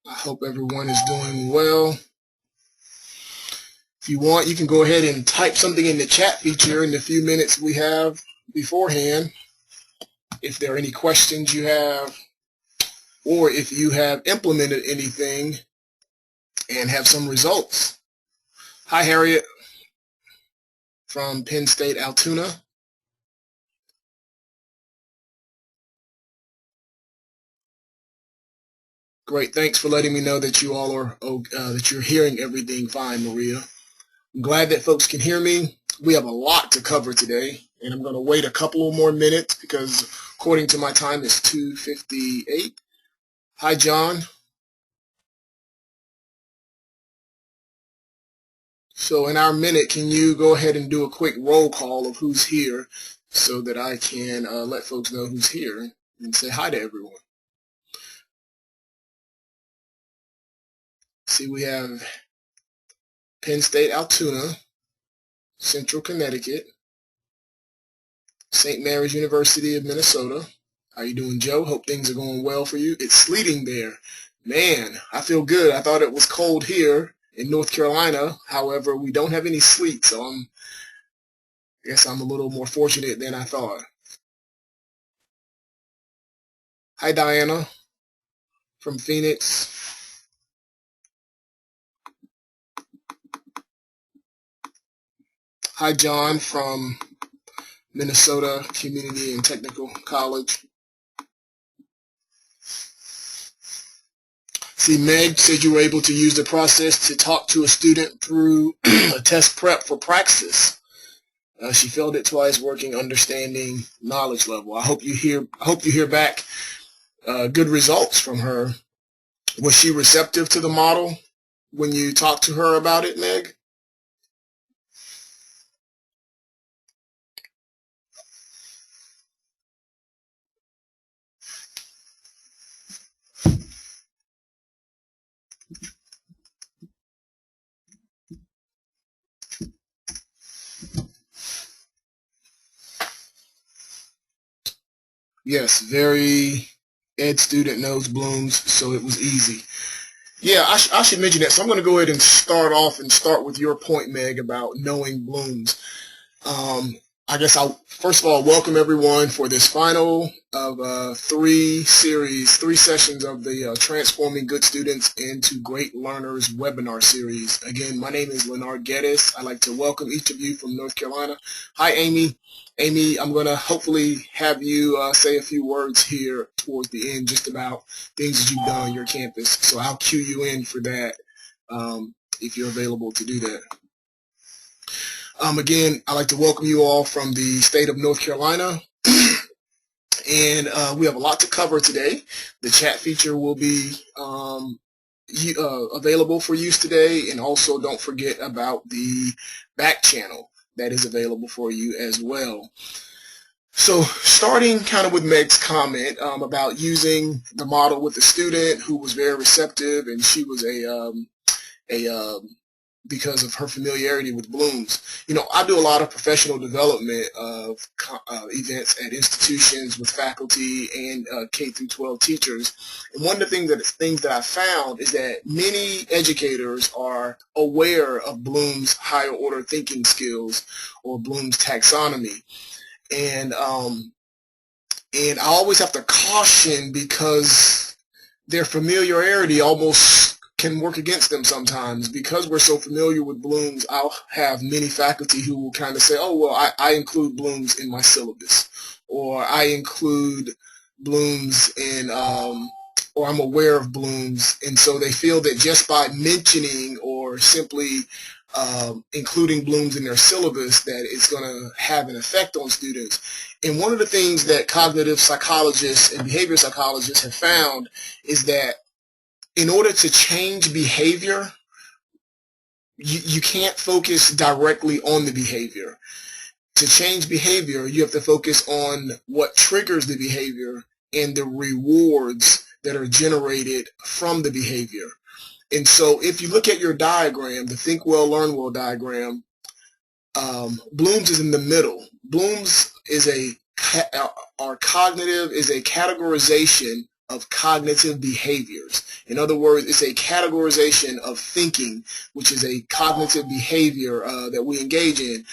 I hope everyone is doing well. If you want, you can go ahead and type something in the chat feature in the few minutes we have beforehand. If there are any questions you have, or if you have implemented anything and have some results. Hi, Harriet from Penn State, Altoona. Great, thanks for letting me know that you all are that you're hearing everything fine, Maria. I'm glad that folks can hear me. We have a lot to cover today, and I'm going to wait a couple more minutes because according to my time it's 2:58. Hi, John. So in our minute, can you go ahead and do a quick roll call of who's here so that I can let folks know who's here and say hi to everyone. See, we have Penn State, Altoona, Central Connecticut, St. Mary's University of Minnesota. How you doing, Joe? Hope things are going well for you. It's sleeting there. Man, I feel good. I thought it was cold here in North Carolina. However, we don't have any sleet, so I guess I'm a little more fortunate than I thought. Hi, Diana from Phoenix. Hi, John from Minnesota Community and Technical College. See, Meg said you were able to use the process to talk to a student through a test prep for Praxis. She failed it twice, working understanding knowledge level. I hope you hear back good results from her. Was she receptive to the model when you talked to her about it, Meg? Yes, very ed student knows Bloom's, so it was easy. Yeah, I should mention that. So I'm going to go ahead and start with your point, Meg, about knowing Bloom's. I guess I'll first of all welcome everyone for this final of three sessions of the Transforming Good Students into Great Learners webinar series. Again, my name is Leonard Geddes. I'd like to welcome each of you from North Carolina. Hi, Amy. Amy, I'm going to hopefully have you say a few words here towards the end just about things that you've done on your campus. So I'll cue you in for that if you're available to do that. Again, I'd like to welcome you all from the state of North Carolina. And we have a lot to cover today. The chat feature will be available for use today. And also don't forget about the back channel that is available for you as well. So starting kind of with Meg's comment about using the model with the student who was very receptive, and she was because of her familiarity with Bloom's. You know, I do a lot of professional development of events at institutions with faculty and K through 12 teachers. And one of the things that I found is that many educators are aware of Bloom's higher order thinking skills or Bloom's taxonomy. And I always have to caution because their familiarity almost can work against them sometimes. Because we're so familiar with Bloom's, I'll have many faculty who will kind of say, oh, well, I include Bloom's in my syllabus, or I include Bloom's in, or I'm aware of Bloom's. And so they feel that just by mentioning or simply including Bloom's in their syllabus that it's going to have an effect on students. And one of the things that cognitive psychologists and behavior psychologists have found is that in order to change behavior, you can't focus directly on the behavior. To change behavior, you have to focus on what triggers the behavior and the rewards that are generated from the behavior. And so if you look at your diagram, the Think Well, Learn Well diagram, Bloom's is in the middle. Bloom's is cognitive is a categorization of cognitive behaviors. In other words, it's a categorization of thinking, which is a cognitive behavior that we engage in.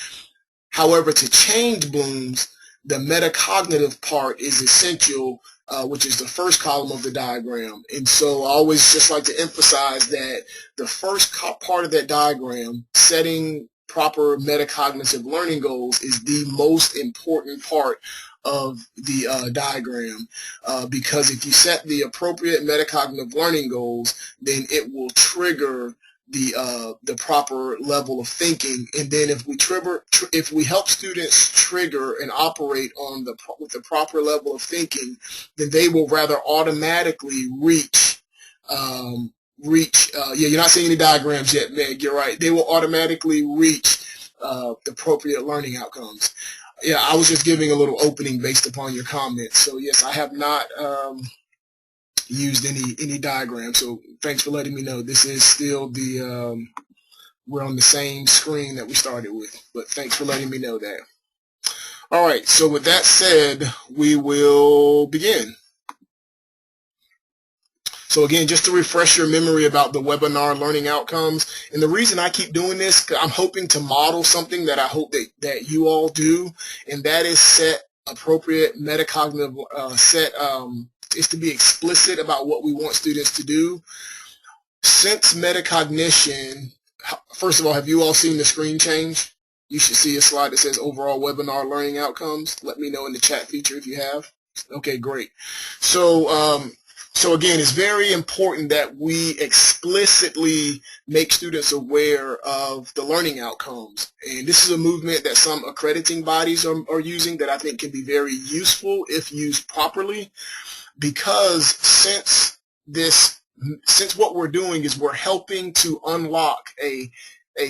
However, to change Bloom's, the metacognitive part is essential, which is the first column of the diagram. And so I always just like to emphasize that the first part of that diagram, setting proper metacognitive learning goals, is the most important part of the diagram, because if you set the appropriate metacognitive learning goals, then it will trigger the proper level of thinking. And then if we help students trigger and operate on with the proper level of thinking, then they will rather automatically reach yeah, you're not seeing any diagrams yet, Meg, you're right. They will automatically reach the appropriate learning outcomes. Yeah, I was just giving a little opening based upon your comments. So yes, I have not used any diagram. So thanks for letting me know. This is still we're on the same screen that we started with, but thanks for letting me know that. All right, so with that said, we will begin. So again, just to refresh your memory about the webinar learning outcomes, and the reason I keep doing this, I'm hoping to model something that I hope that you all do, and that is set appropriate metacognitive is to be explicit about what we want students to do. Since metacognition, first of all, have you all seen the screen change? You should see a slide that says overall webinar learning outcomes. Let me know in the chat feature if you have. Okay, great. So again, it's very important that we explicitly make students aware of the learning outcomes. And this is a movement that some accrediting bodies are using that I think can be very useful if used properly, because since what we're doing is we're helping to unlock a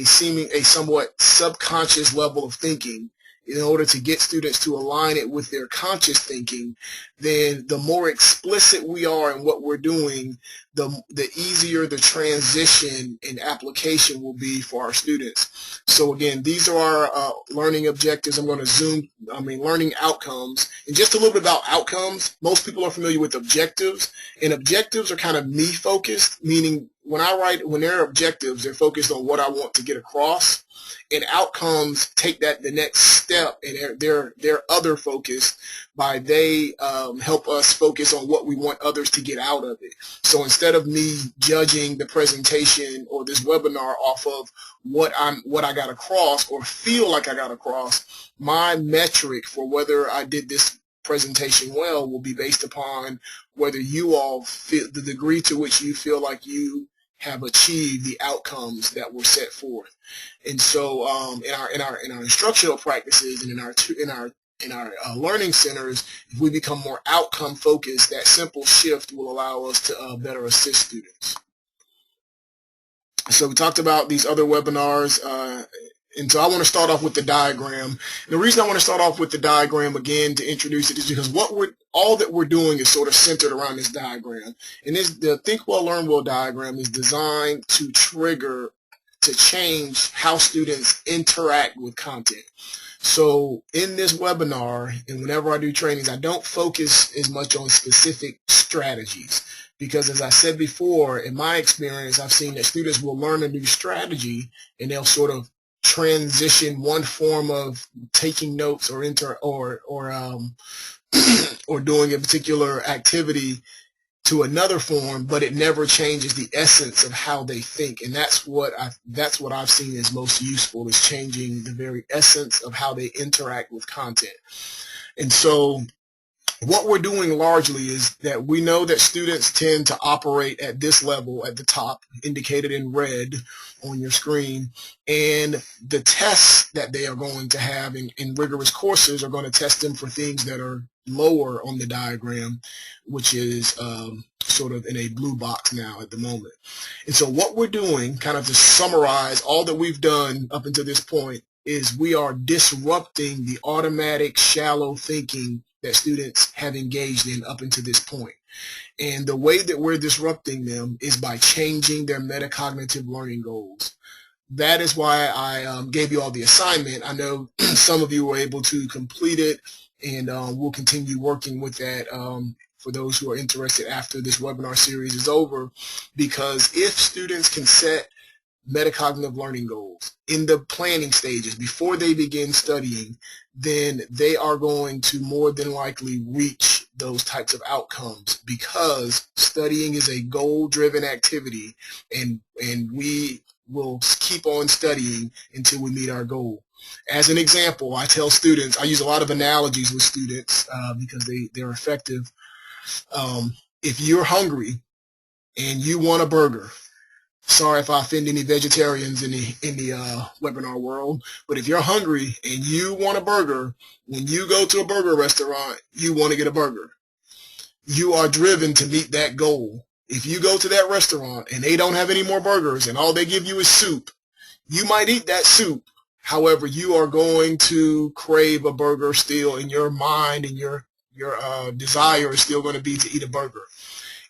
somewhat subconscious level of thinking in order to get students to align it with their conscious thinking, then the more explicit we are in what we're doing, the easier the transition and application will be for our students. So again, these are our learning objectives. I'm going to learning outcomes. And just a little bit about outcomes. Most people are familiar with objectives, and objectives are kind of me focused, meaning when they're objectives, they're focused on what I want to get across. And outcomes take that the next step, and they're other focused by they help us focus on what we want others to get out of it. So instead of me judging the presentation or this webinar off of what I got across or feel like I got across, my metric for whether I did this presentation well will be based upon whether you all feel the degree to which you feel like you have achieved the outcomes that were set forth. And so in our instructional practices and in our learning centers, if we become more outcome focused, that simple shift will allow us to better assist students. So we talked about these other webinars, and so I want to start off with the diagram. And the reason I want to start off with the diagram again to introduce it is because all that we're doing is sort of centered around this diagram. And the Think Well, Learn Well diagram is designed to change how students interact with content. So in this webinar, and whenever I do trainings, I don't focus as much on specific strategies, because as I said before, in my experience, I've seen that students will learn a new strategy and they'll sort of transition one form of taking notes or or doing a particular activity to another form, but it never changes the essence of how they think. And that's what I've seen is most useful, is changing the very essence of how they interact with content. And so what we're doing largely is that we know that students tend to operate at this level at the top, indicated in red on your screen, and the tests that they are going to have in rigorous courses are going to test them for things that are lower on the diagram, which is sort of in a blue box now at the moment. And so what we're doing, kind of to summarize all that we've done up until this point, is we are disrupting the automatic shallow thinking that students have engaged in up until this point. And the way that we're disrupting them is by changing their metacognitive learning goals. That is why I gave you all the assignment. I know some of you were able to complete it, and we'll continue working with that for those who are interested after this webinar series is over, because if students can set metacognitive learning goals in the planning stages before they begin studying, then they are going to more than likely reach those types of outcomes, because studying is a goal-driven activity, and we will keep on studying until we meet our goal. As an example, I tell students, I use a lot of analogies with students because they're effective. If you're hungry and you want a burger, sorry if I offend any vegetarians in the webinar world, but if you're hungry and you want a burger, when you go to a burger restaurant, you want to get a burger. You are driven to meet that goal. If you go to that restaurant and they don't have any more burgers and all they give you is soup, you might eat that soup. However, you are going to crave a burger still in your mind, and your desire is still going to be to eat a burger.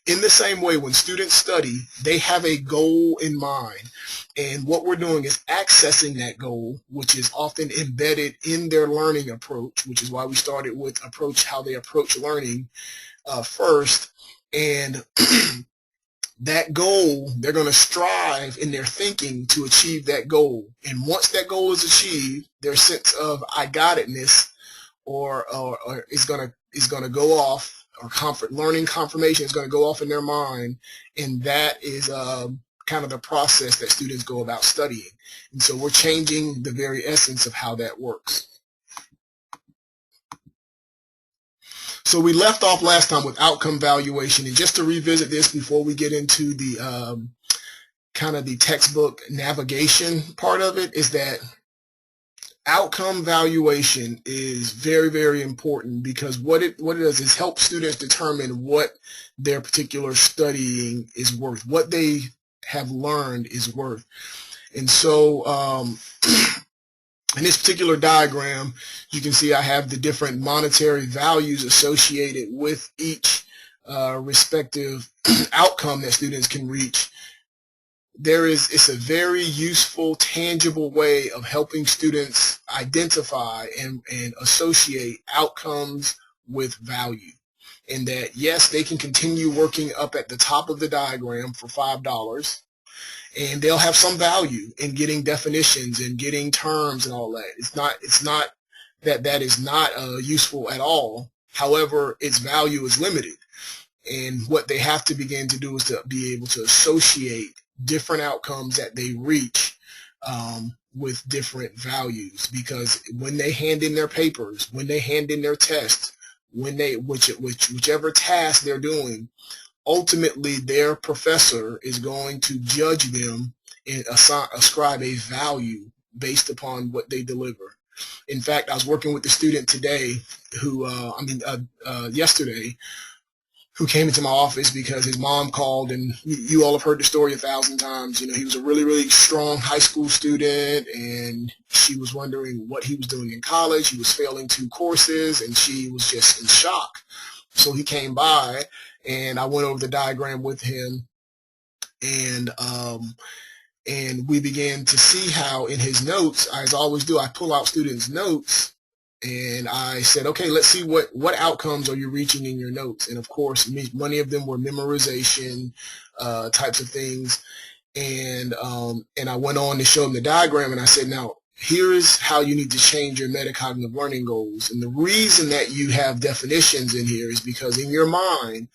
In the same way, when students study, they have a goal in mind, and what we're doing is accessing that goal, which is often embedded in their learning approach, which is why we started with how they approach learning first. And that goal, they're going to strive in their thinking to achieve that goal. And once that goal is achieved, their sense of I got itness or is going to go off, or learning confirmation is going to go off in their mind, and that is kind of the process that students go about studying. And so we're changing the very essence of how that works. So we left off last time with outcome valuation, and just to revisit this before we get into the kind of the textbook navigation part of it, is that outcome valuation is very, very important, because what it does is help students determine what their particular studying is worth, what they have learned is worth. And so in this particular diagram, you can see I have the different monetary values associated with each respective outcome that students can reach. It's a very useful, tangible way of helping students identify and associate outcomes with value. And that, yes, they can continue working up at the top of the diagram for $5, and they'll have some value in getting definitions and getting terms and all that. It's not that is not useful at all. However, its value is limited. And what they have to begin to do is to be able to associate different outcomes that they reach with different values, because when they hand in their papers, when they hand in their tests, whichever task they're doing, ultimately their professor is going to judge them and ascribe a value based upon what they deliver. In fact, I was working with a student today yesterday, who came into my office because his mom called, and you all have heard the story 1,000 times. You know, he was a really, really strong high school student, and she was wondering what he was doing in college. He was failing 2 courses, and she was just in shock. So he came by, and I went over the diagram with him, and we began to see how in his notes, as I always do, I pull out students' notes, and I said, okay, let's see what outcomes are you reaching in your notes. And of course, many of them were memorization types of things. And I went on to show them the diagram, and I said, now, here's how you need to change your metacognitive learning goals. And the reason that you have definitions in here is because in your mind,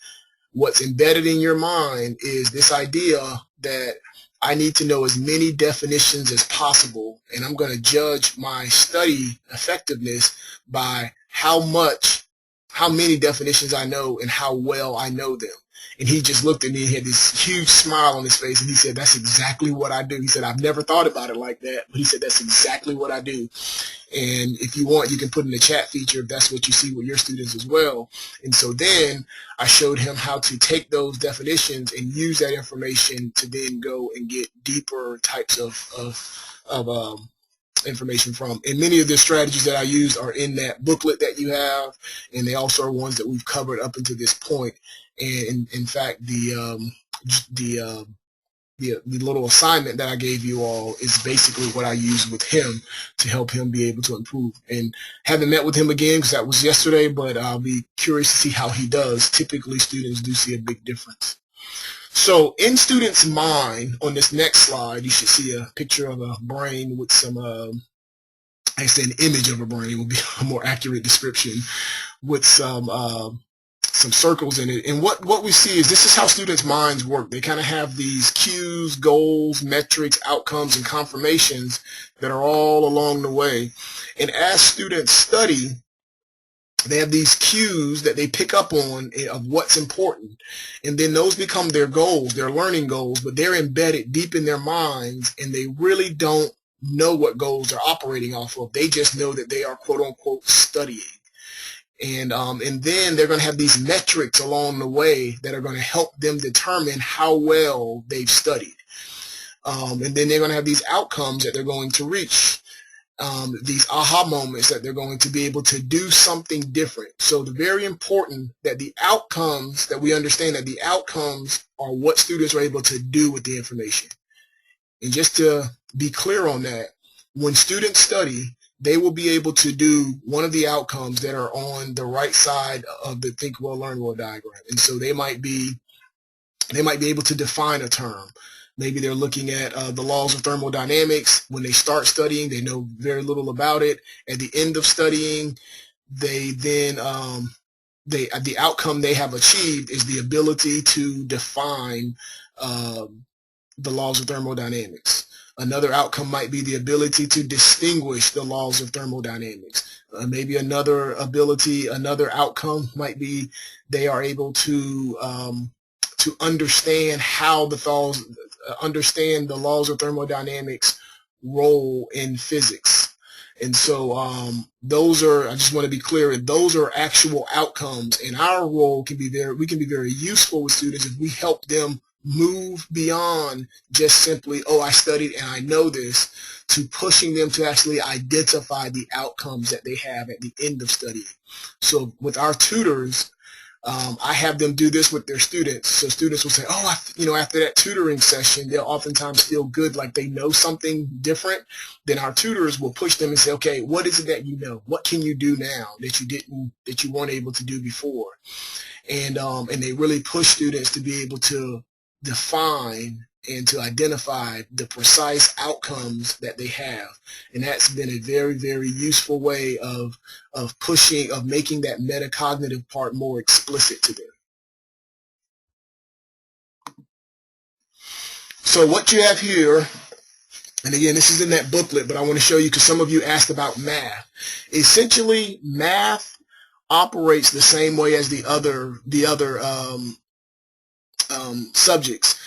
what's embedded in your mind is this idea that I need to know as many definitions as possible, and I'm going to judge my study effectiveness by how many definitions I know and how well I know them. And he just looked at me and had this huge smile on his face, and he said, that's exactly what I do. He said, I've never thought about it like that, but he said, that's exactly what I do. And if you want, you can put in the chat feature if that's what you see with your students as well. And so then I showed him how to take those definitions and use that information to then go and get deeper types of information from. And many of the strategies that I use are in that booklet that you have, and they also are ones that we've covered up until this point. And in fact, the the little assignment that I gave you all is basically what I use with him to help him be able to improve. And haven't met with him again because that was yesterday, but I'll be curious to see how he does. Typically, students do see a big difference. So in students' mind, on this next slide, you should see a picture of a brain with some, I say an image of a brain would be a more accurate description, with some circles in it. And what we see is this is how students' minds work. They kind of have these cues, goals, metrics, outcomes, and confirmations that are all along the way. And as students study, they have these cues that they pick up on of what's important. And then those become their goals, their learning goals, but they're embedded deep in their minds, and they really don't know what goals they're operating off of. They just know that they are, quote unquote, studying. And then they're going to have these metrics along the way that are going to help them determine how well they've studied. And then they're going to have these outcomes that they're going to reach. These aha moments that they're going to be able to do something different. So it's very important that the outcomes, that we understand that the outcomes are what students are able to do with the information. And just to be clear on that, when students study, they will be able to do one of the outcomes that are on the right side of the Think Well, Learn Well diagram. And so they might be able to define a term. Maybe they're looking at the laws of thermodynamics. When they start studying, they know very little about it. At the end of studying, they then the outcome they have achieved is the ability to define the laws of thermodynamics. Another outcome might be the ability to distinguish the laws of thermodynamics. Maybe another outcome might be they are able to understand how understand the laws of thermodynamics role in physics. And so those are, I just want to be clear, those are actual outcomes, and our role can be we can be very useful with students if we help them move beyond just simply, oh, I studied and I know this, to pushing them to actually identify the outcomes that they have at the end of studying. So with our tutors, I have them do this with their students. So students will say, oh, after that tutoring session, they'll oftentimes feel good, like they know something different. Then our tutors will push them and say, okay, what is it that you know? What can you do now that you weren't able to do before? And they really push students to be able to define and to identify the precise outcomes that they have. And that's been a very, very useful way of making that metacognitive part more explicit to them. So what you have here, and again, this is in that booklet, but I want to show you because some of you asked about math. Essentially, math operates the same way as the other subjects.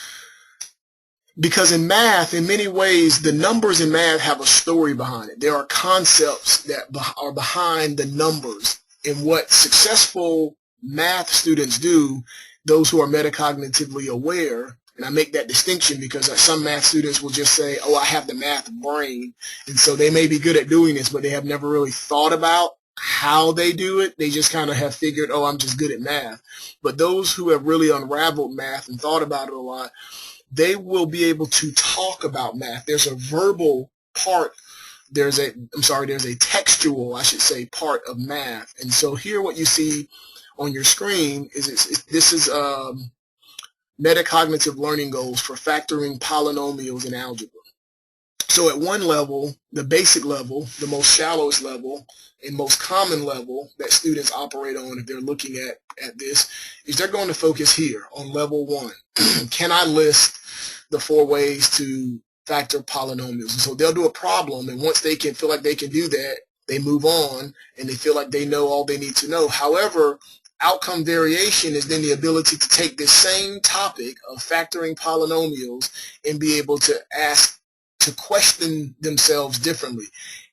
Because in math, in many ways, the numbers in math have a story behind it. There are concepts that are behind the numbers. And what successful math students do, those who are metacognitively aware, and I make that distinction because some math students will just say, oh, I have the math brain. And so they may be good at doing this, but they have never really thought about how they do it. They just kind of have figured, oh, I'm just good at math. But those who have really unraveled math and thought about it a lot, they will be able to talk about math. There's a verbal part, there's a textual, I should say, part of math. And so here what you see on your screen is this is metacognitive learning goals for factoring polynomials in algebra. So at one level, the basic level, the most shallowest level, and most common level that students operate on if they're looking at this is they're going to focus here on level 1. Can I list the 4 ways to factor polynomials? And so they'll do a problem, and once they can feel like they can do that, they move on and they feel like they know all they need to know. However, outcome variation is then the ability to take this same topic of factoring polynomials and be able to question themselves differently.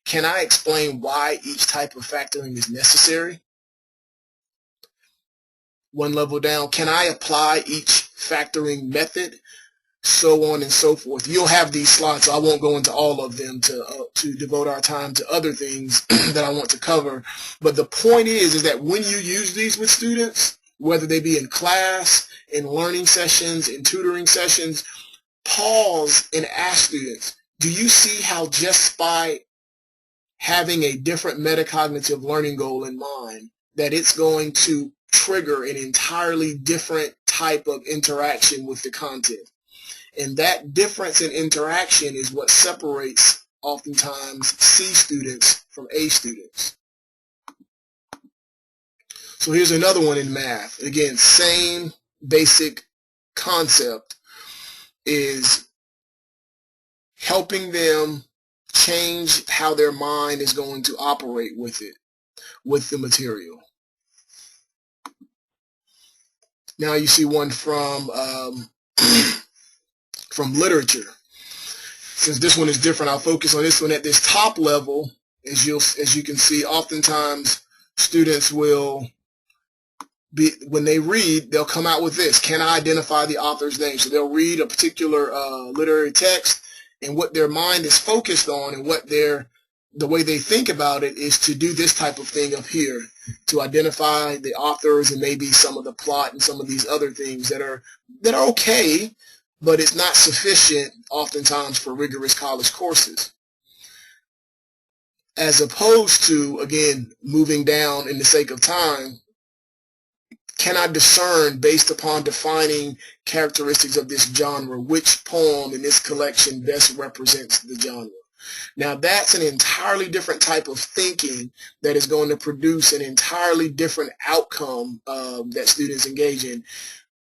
Can I explain why each type of factoring is necessary? One level down, can I apply each factoring method? So on and so forth. You'll have these slides, so I won't go into all of them to devote our time to other things that I want to cover. But the point is that when you use these with students, whether they be in class, in learning sessions, in tutoring sessions, pause and ask students, do you see how just by having a different metacognitive learning goal in mind, that it's going to trigger an entirely different type of interaction with the content? And that difference in interaction is what separates oftentimes C students from A students. So here's another one in math. Again, same basic concept, is helping them change how their mind is going to operate with it, with the material. Now you see one from literature. Since this one is different, I'll focus on this one at this top level. As you can see, oftentimes students will be, when they read, they'll come out with this: can I identify the author's name? So they'll read a particular literary text, and what their mind is focused on and what the way they think about it is to do this type of thing up here, to identify the authors and maybe some of the plot and some of these other things that are okay, but it's not sufficient oftentimes for rigorous college courses. As opposed to, again, moving down in the sake of time, can I discern, based upon defining characteristics of this genre, which poem in this collection best represents the genre? Now that's an entirely different type of thinking that is going to produce an entirely different outcome that students engage in.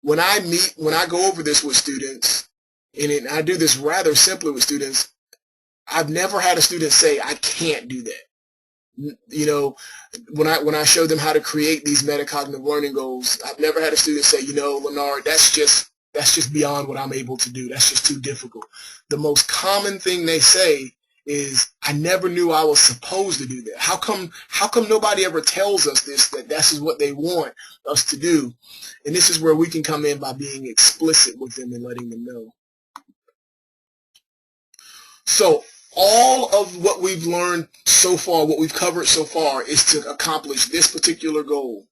When I go over this with students, and I do this rather simply with students, I've never had a student say, I can't do that. You know, when I show them how to create these metacognitive learning goals, I've never had a student say, you know, Leonard, that's just beyond what I'm able to do. That's just too difficult. The most common thing they say is, I never knew I was supposed to do that. How come nobody ever tells us that this is what they want us to do? And this is where we can come in by being explicit with them and letting them know. So all of what we've learned so far, what we've covered so far, is to accomplish this particular goal.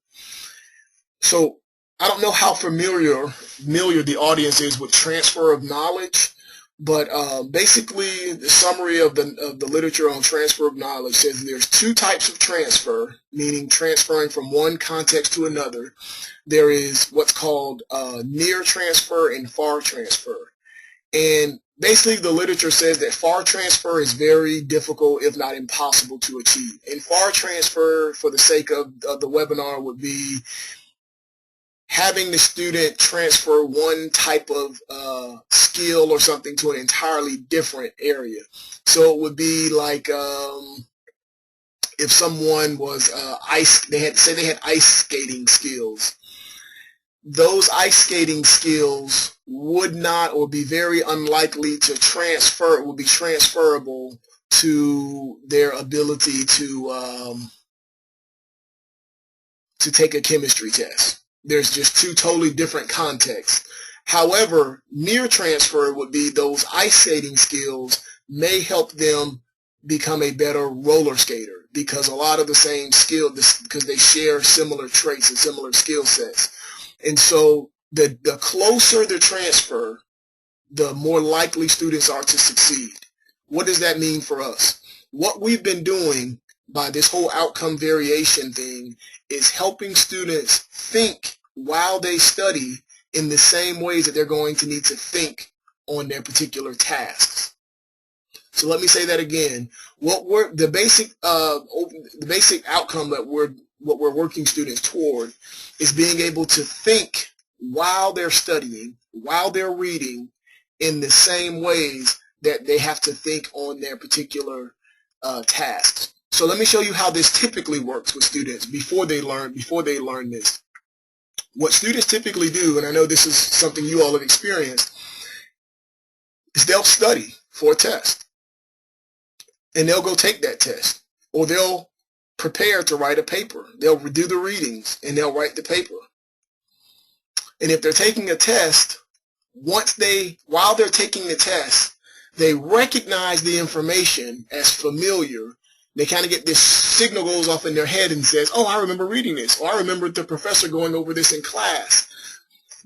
So I don't know how familiar the audience is with transfer of knowledge, but basically the summary of the literature on transfer of knowledge says there's two types of transfer, meaning transferring from one context to another. There is what's called near transfer and far transfer. And basically the literature says that far transfer is very difficult, if not impossible, to achieve. And far transfer, for the sake of the webinar, would be having the student transfer one type of skill or something to an entirely different area. So it would be like if someone was they had ice skating skills. Those ice skating skills would not, or be very unlikely to transfer, would be transferable to their ability to take a chemistry test. There's just two totally different contexts. However, near transfer would be those ice skating skills may help them become a better roller skater, because a lot of the same skill, because they share similar traits and similar skill sets. And so the closer the transfer, the more likely students are to succeed. What does that mean for us? What we've been doing by this whole outcome variation thing is helping students think while they study in the same ways that they're going to need to think on their particular tasks. So let me say that again. The basic outcome that what we're working students toward is being able to think while they're studying, while they're reading, in the same ways that they have to think on their particular tasks. So let me show you how this typically works with students before they learn this. What students typically do, and I know this is something you all have experienced, is they'll study for a test. And they'll go take that test. Or they'll prepare to write a paper. They'll do the readings and they'll write the paper. And if they're taking a test, while they're taking the test, they recognize the information as familiar. They kind of get this signal goes off in their head and says, oh, I remember reading this, or I remember the professor going over this in class.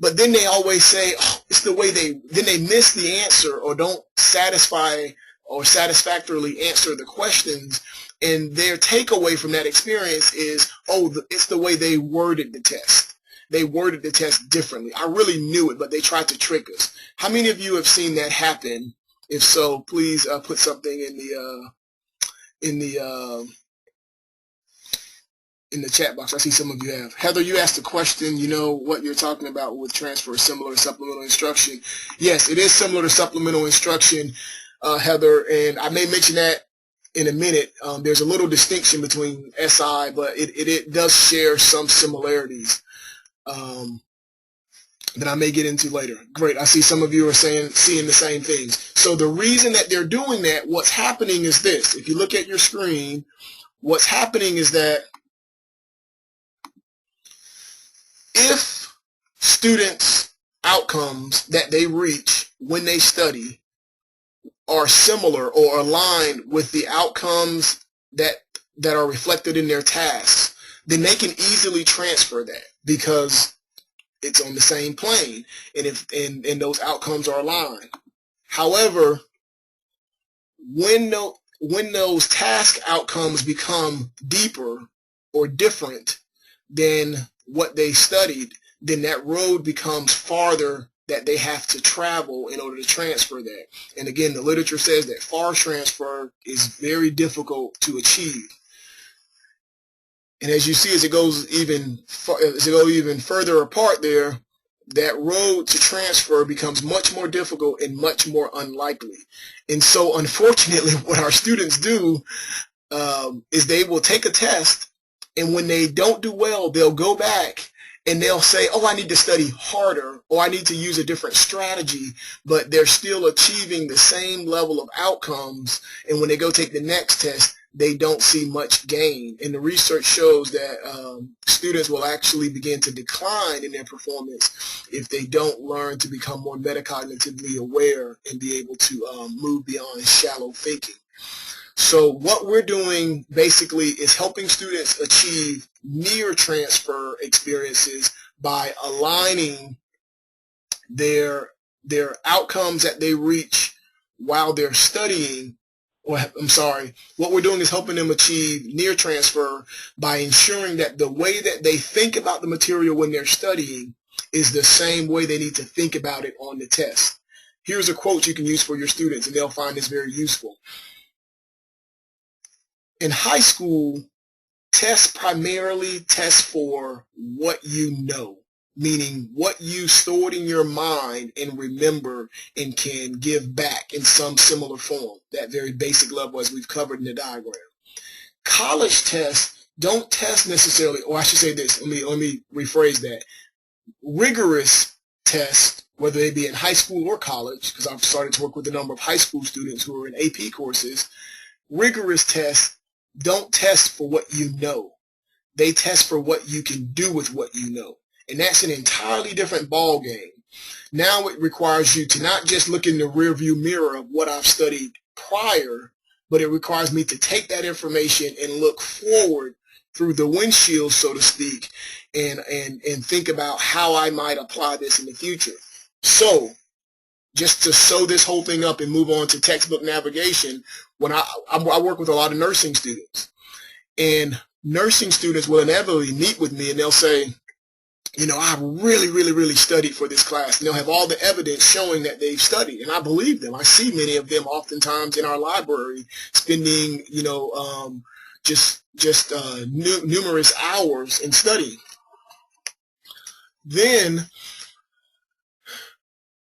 but then they always say, oh, it's the way then they miss the answer or don't satisfy or satisfactorily answer the questions. And their takeaway from that experience is, oh, it's the way they worded the test. They worded the test differently. I really knew it, but they tried to trick us. How many of you have seen that happen? If so, please put something in the chat box. I see some of you have. Heather, you asked a question. You know what you're talking about with transfer, similar to supplemental instruction. Yes, it is similar to supplemental instruction, Heather, and I may mention that in a minute. There's a little distinction between SI, but it does share some similarities that I may get into later. Great. I see some of you are seeing the same things. So the reason that they're doing that, what's happening is this. If you look at your screen, what's happening is that if students' outcomes that they reach when they study are similar or aligned with the outcomes that are reflected in their tasks, then they can easily transfer that because it's on the same plane, and those outcomes are aligned. However, when those task outcomes become deeper or different than what they studied, then that road becomes farther that they have to travel in order to transfer that. And again, the literature says that far transfer is very difficult to achieve. And as you see, as it goes even further apart there, that road to transfer becomes much more difficult and much more unlikely. And so, unfortunately, what our students do is they will take a test, and when they don't do well, they'll go back and they'll say, oh, I need to study harder, or I need to use a different strategy, but they're still achieving the same level of outcomes. And when they go take the next test, they don't see much gain. And the research shows that students will actually begin to decline in their performance if they don't learn to become more metacognitively aware and be able to move beyond shallow thinking. So what we're doing basically is helping students achieve near transfer experiences by aligning their outcomes that they reach while they're studying. What we're doing is helping them achieve near transfer by ensuring that the way that they think about the material when they're studying is the same way they need to think about it on the test. Here's a quote you can use for your students, and they'll find this very useful. In high school, tests primarily test for what you know, meaning what you stored in your mind and remember and can give back in some similar form, that very basic level as we've covered in the diagram. College tests don't test necessarily, or I should say this, let me rephrase that. Rigorous tests, whether they be in high school or college, because I've started to work with a number of high school students who are in AP courses, rigorous tests don't test for what you know. They test for what you can do with what you know. And that's an entirely different ball game. Now it requires you to not just look in the rearview mirror of what I've studied prior, but it requires me to take that information and look forward through the windshield, so to speak, and think about how I might apply this in the future. So just to sew this whole thing up and move on to textbook navigation, when I work with a lot of nursing students, and nursing students will inevitably meet with me and they'll say, you know, I really studied for this class. And they'll have all the evidence showing that they've studied. And I believe them. I see many of them oftentimes in our library spending, you know, numerous hours in studying. Then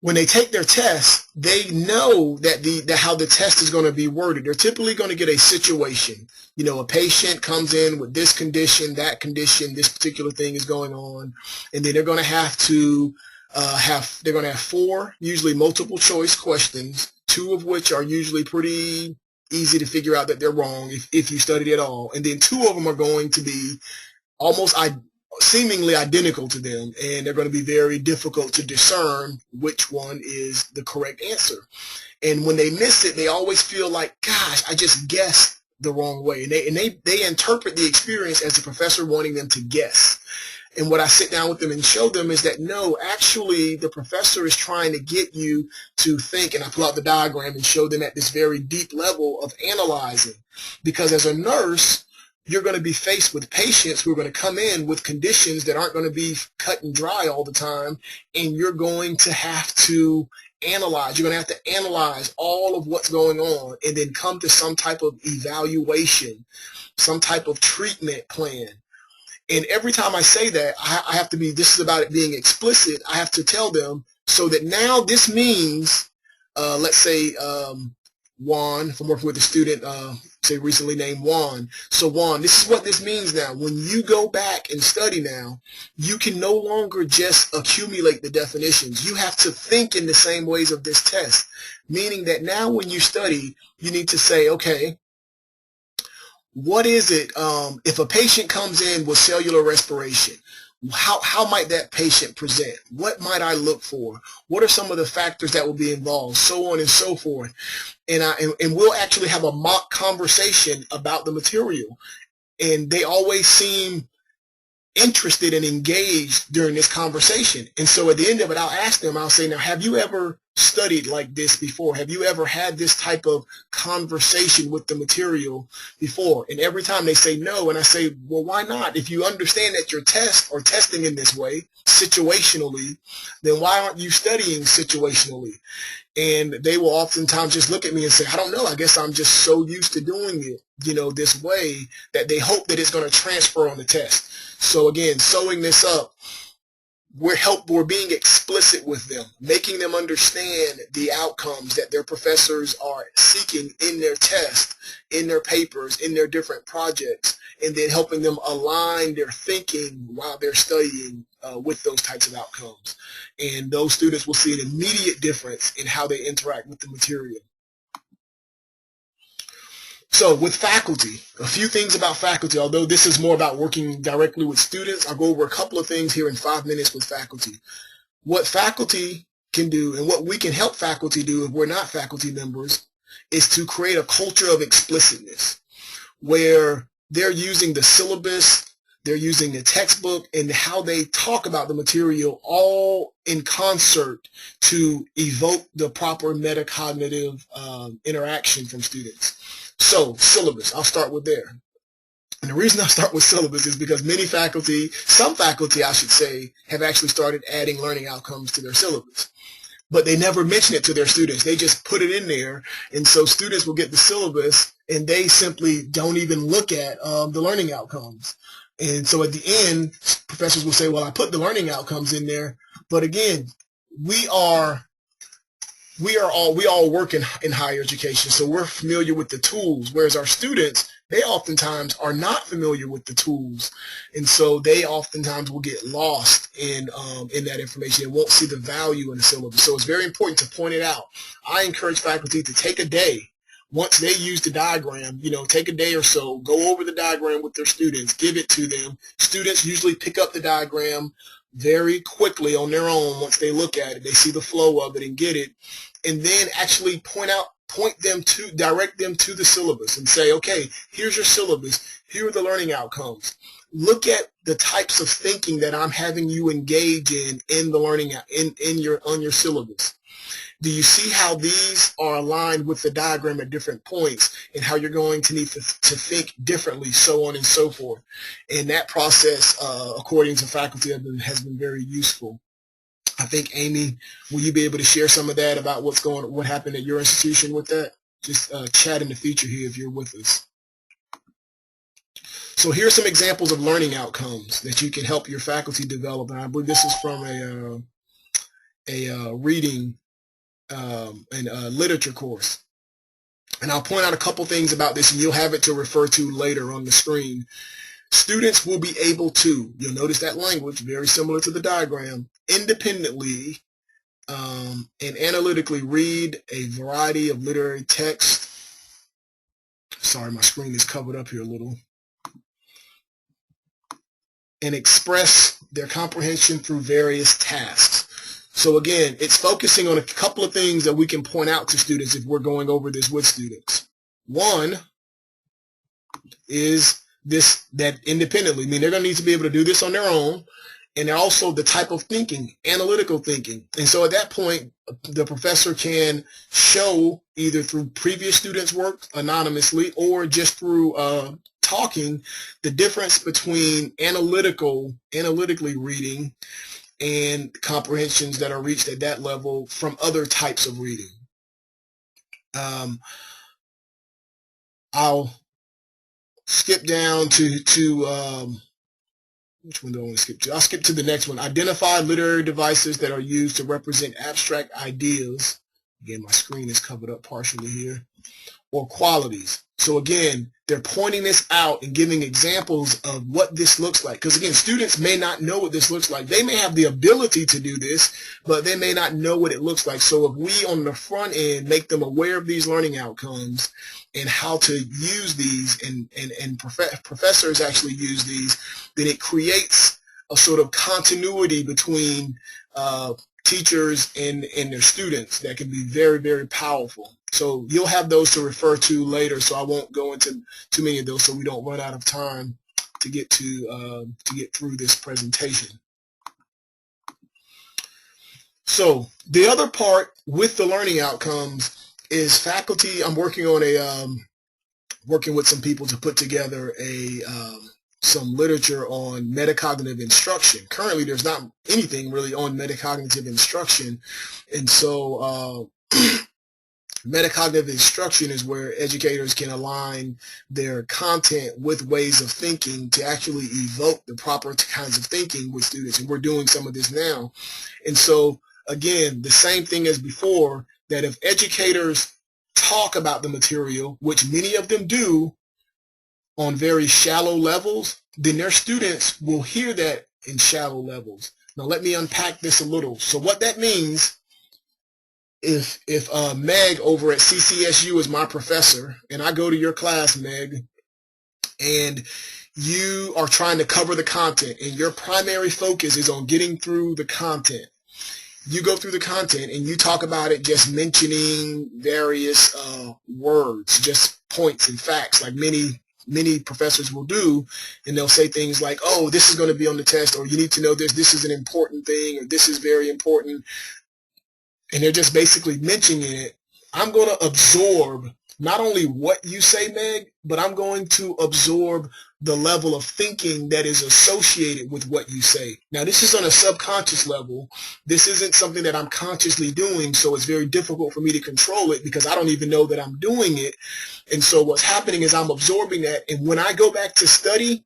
when they take their test, they know that how the test is going to be worded. They're typically going to get a situation. You know, a patient comes in with this condition, that condition, this particular thing is going on, and then they're going to have to have 4 usually multiple choice questions, 2 of which are usually pretty easy to figure out that they're wrong if you studied at all, and then 2 of them are going to be almost seemingly identical to them, and they're going to be very difficult to discern which one is the correct answer. And when they miss it, they always feel like, gosh, I just guessed the wrong way. And they interpret the experience as the professor wanting them to guess. And what I sit down with them and show them is that no, actually the professor is trying to get you to think, and I pull out the diagram and show them at this very deep level of analyzing. Because as a nurse, you're going to be faced with patients who are going to come in with conditions that aren't going to be cut and dry all the time, and you're going to have to analyze. You're going to have to analyze all of what's going on and then come to some type of evaluation, some type of treatment plan. And every time I say that, I have to be, this is about it being explicit. I have to tell them so that now this means, let's say Juan, if I'm working with a student, say recently named Juan. So Juan, this is what this means now. When you go back and study now, you can no longer just accumulate the definitions. You have to think in the same ways of this test, meaning that now when you study, you need to say, okay, what is it, if a patient comes in with cellular respiration, how might that patient present? What might I look for? What are some of the factors that will be involved? So on and so forth. And we'll actually have a mock conversation about the material. And they always seem interested and engaged during this conversation. And so at the end of it, I'll ask them, I'll say, now, have you ever studied like this before? Have you ever had this type of conversation with the material before? And every time they say no, and I say, well, why not? If you understand that your tests are testing in this way, situationally, then why aren't you studying situationally? And they will oftentimes just look at me and say, I don't know, I guess I'm just so used to doing it, this way, that they hope that it's going to transfer on the test. So again, sewing this up, we're being explicit with them, making them understand the outcomes that their professors are seeking in their test, in their papers, in their different projects, and then helping them align their thinking while they're studying with those types of outcomes. And those students will see an immediate difference in how they interact with the material. So with faculty, a few things about faculty, although this is more about working directly with students, I'll go over a couple of things here in 5 minutes with faculty. What faculty can do and what we can help faculty do if we're not faculty members is to create a culture of explicitness where they're using the syllabus, they're using the textbook, and how they talk about the material all in concert to evoke the proper metacognitive interaction from students. So syllabus, I'll start with there. And the reason I start with syllabus is because some faculty I should say, have actually started adding learning outcomes to their syllabus. But they never mention it to their students. They just put it in there. And so students will get the syllabus and they simply don't even look at the learning outcomes. And so at the end, professors will say, well, I put the learning outcomes in there. But again, we all work in higher education, so we're familiar with the tools, whereas our students, they oftentimes are not familiar with the tools, and so they oftentimes will get lost in that information and won't see the value in the syllabus. So it's very important to point it out. I encourage faculty to take a day. Once they use the diagram, take a day or so, go over the diagram with their students, give it to them. Students usually pick up the diagram very quickly on their own. Once they look at it, they see the flow of it and get it, and then actually direct them to the syllabus and say, okay, here's your syllabus, here are the learning outcomes. Look at the types of thinking that I'm having you engage in the learning on your syllabus. Do you see how these are aligned with the diagram at different points and how you're going to need to think differently, so on and so forth? And that process, according to faculty, has been very useful. I think, Amy, will you be able to share some of that about what happened at your institution with that? Just chat in the future here if you're with us. So here's some examples of learning outcomes that you can help your faculty develop. And I believe this is from a reading and literature course. And I'll point out a couple things about this, and you'll have it to refer to later on the screen. Students will be able to, you'll notice that language, very similar to the diagram, independently and analytically read a variety of literary text. Sorry, my screen is covered up here a little. And express their comprehension through various tasks. So again, it's focusing on a couple of things that we can point out to students if we're going over this with students. One is that independently, they're going to need to be able to do this on their own, and also the type of thinking, analytical thinking. And so at that point, the professor can show either through previous students' work anonymously or just through talking the difference between analytically reading and comprehensions that are reached at that level from other types of reading. I'll skip down to which one do I want to skip to? I'll skip to the next one. Identify literary devices that are used to represent abstract ideas. Again, my screen is covered up partially here. Or qualities. So again, they're pointing this out and giving examples of what this looks like. Because again, students may not know what this looks like. They may have the ability to do this, but they may not know what it looks like. So if we on the front end make them aware of these learning outcomes and how to use these, and professors actually use these, then it creates a sort of continuity between teachers and their students that can be very, very powerful. So you'll have those to refer to later, so I won't go into too many of those so we don't run out of time to get through this presentation. So the other part with the learning outcomes is faculty. I'm working on working with some people to put together some literature on metacognitive instruction. Currently, there's not anything really on metacognitive instruction, and so metacognitive instruction is where educators can align their content with ways of thinking to actually evoke the proper kinds of thinking with students, and we're doing some of this now. And so again, the same thing as before, that if educators talk about the material, which many of them do on very shallow levels, then their students will hear that in shallow levels. Now let me unpack this a little. So what that means, if Meg over at CCSU is my professor, and I go to your class, Meg, and you are trying to cover the content, and your primary focus is on getting through the content. You go through the content and you talk about it just mentioning various words, just points and facts, like many professors will do, and they'll say things like, oh, this is going to be on the test, or you need to know this is an important thing, or this is very important, and they're just basically mentioning it. I'm going to absorb not only what you say, Meg, but I'm going to absorb the level of thinking that is associated with what you say. Now, this is on a subconscious level. This isn't something that I'm consciously doing, so it's very difficult for me to control it because I don't even know that I'm doing it. And so what's happening is I'm absorbing that, and when I go back to study,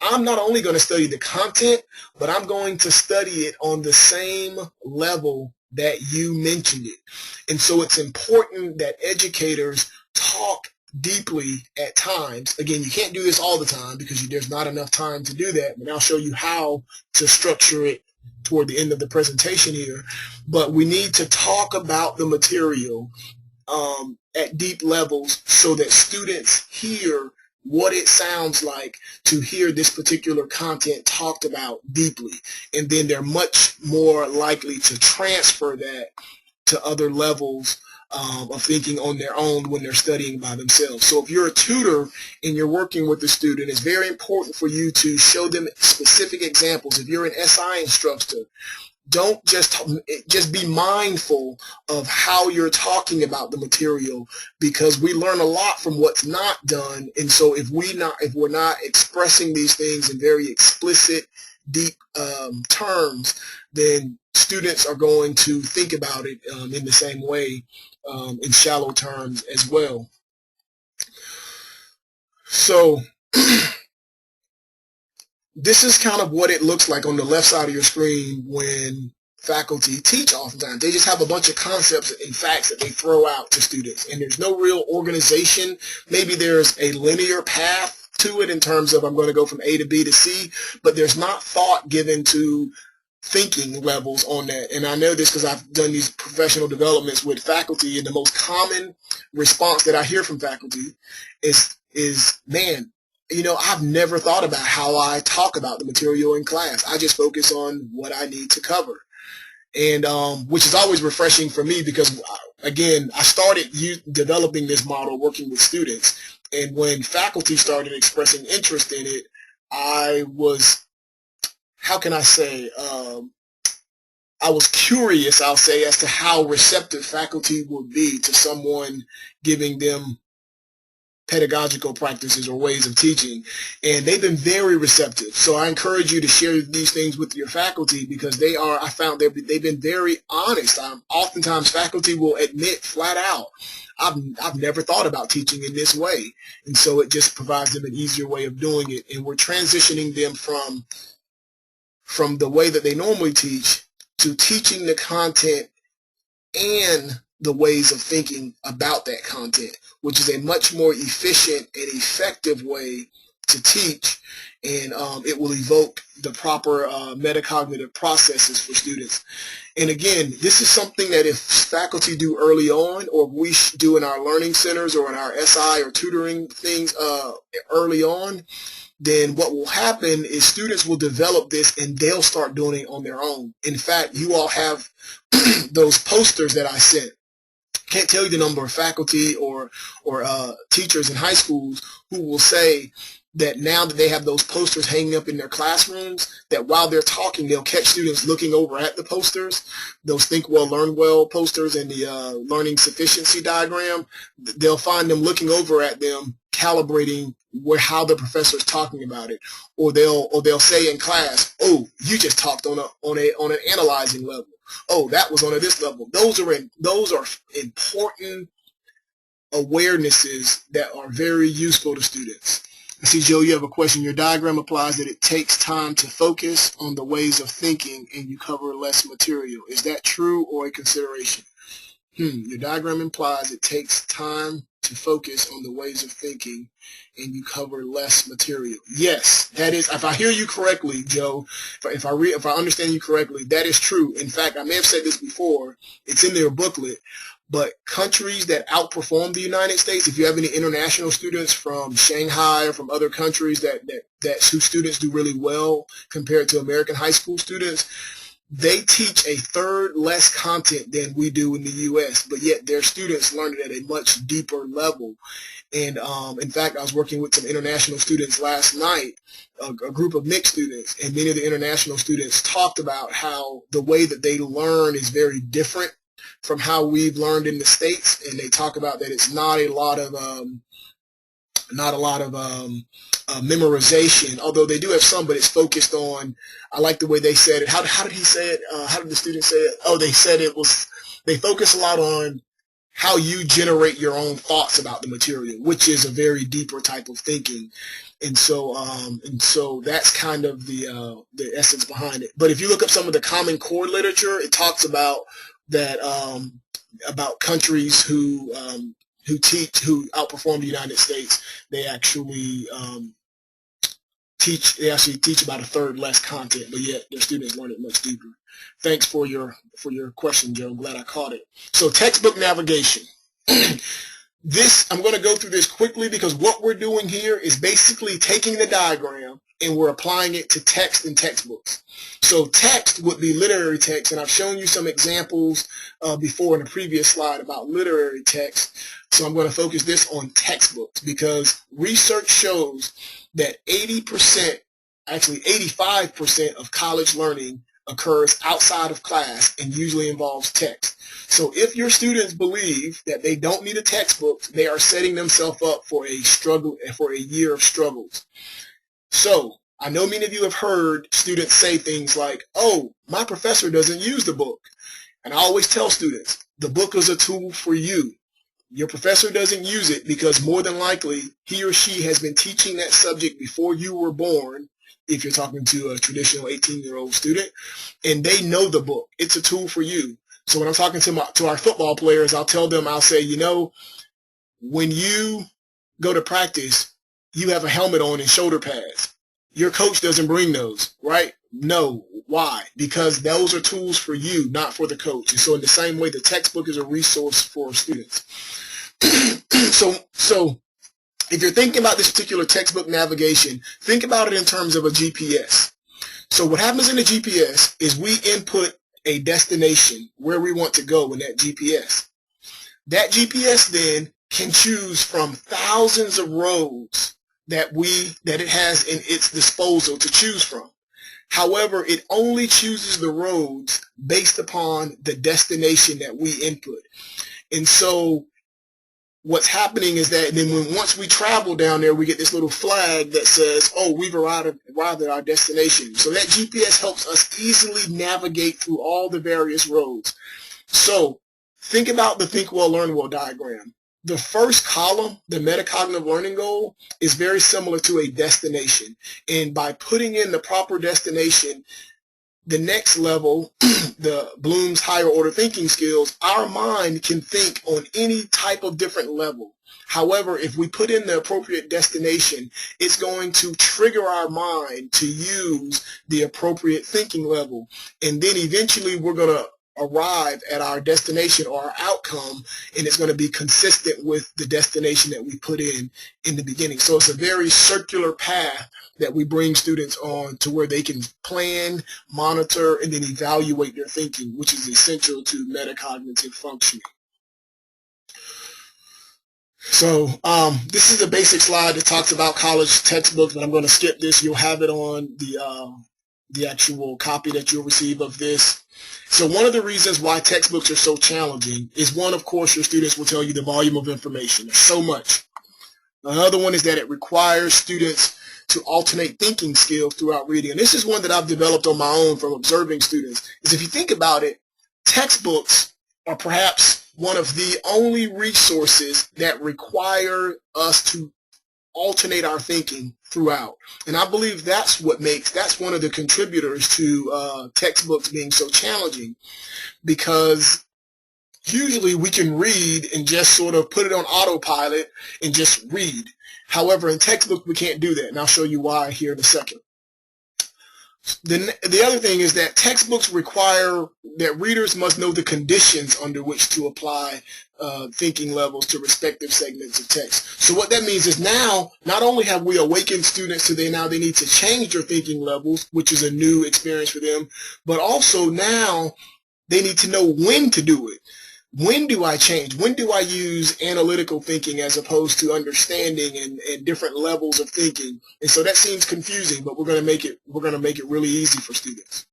I'm not only going to study the content, but I'm going to study it on the same level that you mentioned it. And so it's important that educators talk deeply at times. Again, you can't do this all the time because there's not enough time to do that, but I'll show you how to structure it toward the end of the presentation here. But we need to talk about the material at deep levels so that students hear what it sounds like to hear this particular content talked about deeply, and then they're much more likely to transfer that to other levels of thinking on their own when they're studying by themselves. So if you're a tutor and you're working with the student, it's very important for you to show them specific examples. If you're an SI instructor, don't just be mindful of how you're talking about the material, because we learn a lot from what's not done. And so if we're not expressing these things in very explicit, deep terms, then students are going to think about it in the same way, in shallow terms as well. So this is kind of what it looks like on the left side of your screen when faculty teach. Oftentimes they just have a bunch of concepts and facts that they throw out to students, and there's no real organization. Maybe there's a linear path to it in terms of I'm going to go from A to B to C, but there's not thought given to thinking levels on that. And I know this because I've done these professional developments with faculty, and the most common response that I hear from faculty is man, you know, I've never thought about how I talk about the material in class. I just focus on what I need to cover. And which is always refreshing for me because, again, I started developing this model working with students. And when faculty started expressing interest in it, I was how can I say, I was curious, I'll say, as to how receptive faculty would be to someone giving them pedagogical practices or ways of teaching, and they've been very receptive. So I encourage you to share these things with your faculty, because I found they've been very honest. Oftentimes faculty will admit flat out, I've never thought about teaching in this way, and so it just provides them an easier way of doing it, and we're transitioning them from the way that they normally teach to teaching the content and the ways of thinking about that content, which is a much more efficient and effective way to teach, and it will evoke the proper metacognitive processes for students. And again, this is something that if faculty do early on, or we do in our learning centers or in our SI or tutoring things early on, then what will happen is students will develop this and they'll start doing it on their own. In fact, you all have those posters that I sent. Can't tell you the number of faculty or teachers in high schools who will say that now that they have those posters hanging up in their classrooms, that while they're talking, they'll catch students looking over at the posters, those Think Well, Learn Well posters and the learning sufficiency diagram. They'll find them looking over at them, calibrating how the professor's talking about it, or they'll say in class, "Oh, you just talked on an analyzing level. Oh, that was on this level." Those are important awarenesses that are very useful to students. I see, Joe, you have a question. Your diagram applies that it takes time to focus on the ways of thinking and you cover less material. Is that true or a consideration? Your diagram implies it takes time to focus on the ways of thinking and you cover less material. Yes, that is, if I hear you correctly, Joe, if I understand you correctly, that is true. In fact, I may have said this before, it's in their booklet, but countries that outperform the United States, if you have any international students from Shanghai or from other countries whose students do really well compared to American high school students, they teach a third less content than we do in the U.S., but yet their students learn it at a much deeper level. And in fact, I was working with some international students last night, a group of mixed students, and many of the international students talked about how the way that they learn is very different from how we've learned in the States, and they talk about that it's not a lot of memorization, although they do have some, but it's focused on, I like the way they said it. How did he say it? How did the student say it? Oh, they said they focus a lot on how you generate your own thoughts about the material, which is a very deeper type of thinking. And so that's kind of the essence behind it. But if you look up some of the Common Core literature, it talks about that, about countries who outperform the United States. They actually teach about a third less content, but yet their students learn it much deeper. Thanks for your question, Joe. I'm glad I caught it. So textbook navigation. I'm going to go through this quickly because what we're doing here is basically taking the diagram and we're applying it to text and textbooks. So text would be literary text, and I've shown you some examples before in a previous slide about literary text. So I'm going to focus this on textbooks because research shows that 80%, actually 85% of college learning occurs outside of class and usually involves text. So if your students believe that they don't need a textbook, they are setting themselves up for a year of struggles. So I know many of you have heard students say things like, "Oh, my professor doesn't use the book." And I always tell students, the book is a tool for you. Your professor doesn't use it because more than likely he or she has been teaching that subject before you were born, if you're talking to a traditional 18-year-old student, and they know the book. It's a tool for you. So when I'm talking to our football players, I'll say, when you go to practice, you have a helmet on and shoulder pads. Your coach doesn't bring those, right? No. Why? Because those are tools for you, not for the coach. And so in the same way, the textbook is a resource for students. So if you're thinking about this particular textbook navigation, think about it in terms of a GPS. So what happens in the GPS is we input a destination where we want to go in that GPS. That GPS then can choose from thousands of roads that it has in its disposal to choose from. However, it only chooses the roads based upon the destination that we input. And so what's happening is that then once we travel down there, we get this little flag that says, oh, we've arrived at our destination. So that GPS helps us easily navigate through all the various roads. So think about the Think Well, Learn Well diagram. The first column, the metacognitive learning goal, is very similar to a destination. And by putting in the proper destination, the next level, the Bloom's higher order thinking skills, our mind can think on any type of different level. However, if we put in the appropriate destination, it's going to trigger our mind to use the appropriate thinking level. And then eventually we're going to arrive at our destination or our outcome, and it's going to be consistent with the destination that we put in the beginning. So it's a very circular path that we bring students on to where they can plan, monitor, and then evaluate their thinking, which is essential to metacognitive functioning. So this is a basic slide that talks about college textbooks, but I'm going to skip this. You'll have it on the actual copy that you'll receive of this. So one of the reasons why textbooks are so challenging is one, of course, your students will tell you the volume of information. There's so much. Another one is that it requires students to alternate thinking skills throughout reading. And this is one that I've developed on my own from observing students, is if you think about it, textbooks are perhaps one of the only resources that require us to alternate our thinking throughout. And I believe that's one of the contributors to textbooks being so challenging, because usually we can read and just sort of put it on autopilot and just read. However, in textbook, we can't do that, and I'll show you why here in a second. The other thing is that textbooks require that readers must know the conditions under which to apply thinking levels to respective segments of text. So what that means is now, not only have we awakened students to now they need to change their thinking levels, which is a new experience for them, but also now they need to know when to do it. When do I change? When do I use analytical thinking as opposed to understanding and different levels of thinking? And so that seems confusing, but we're going to make it really easy for students.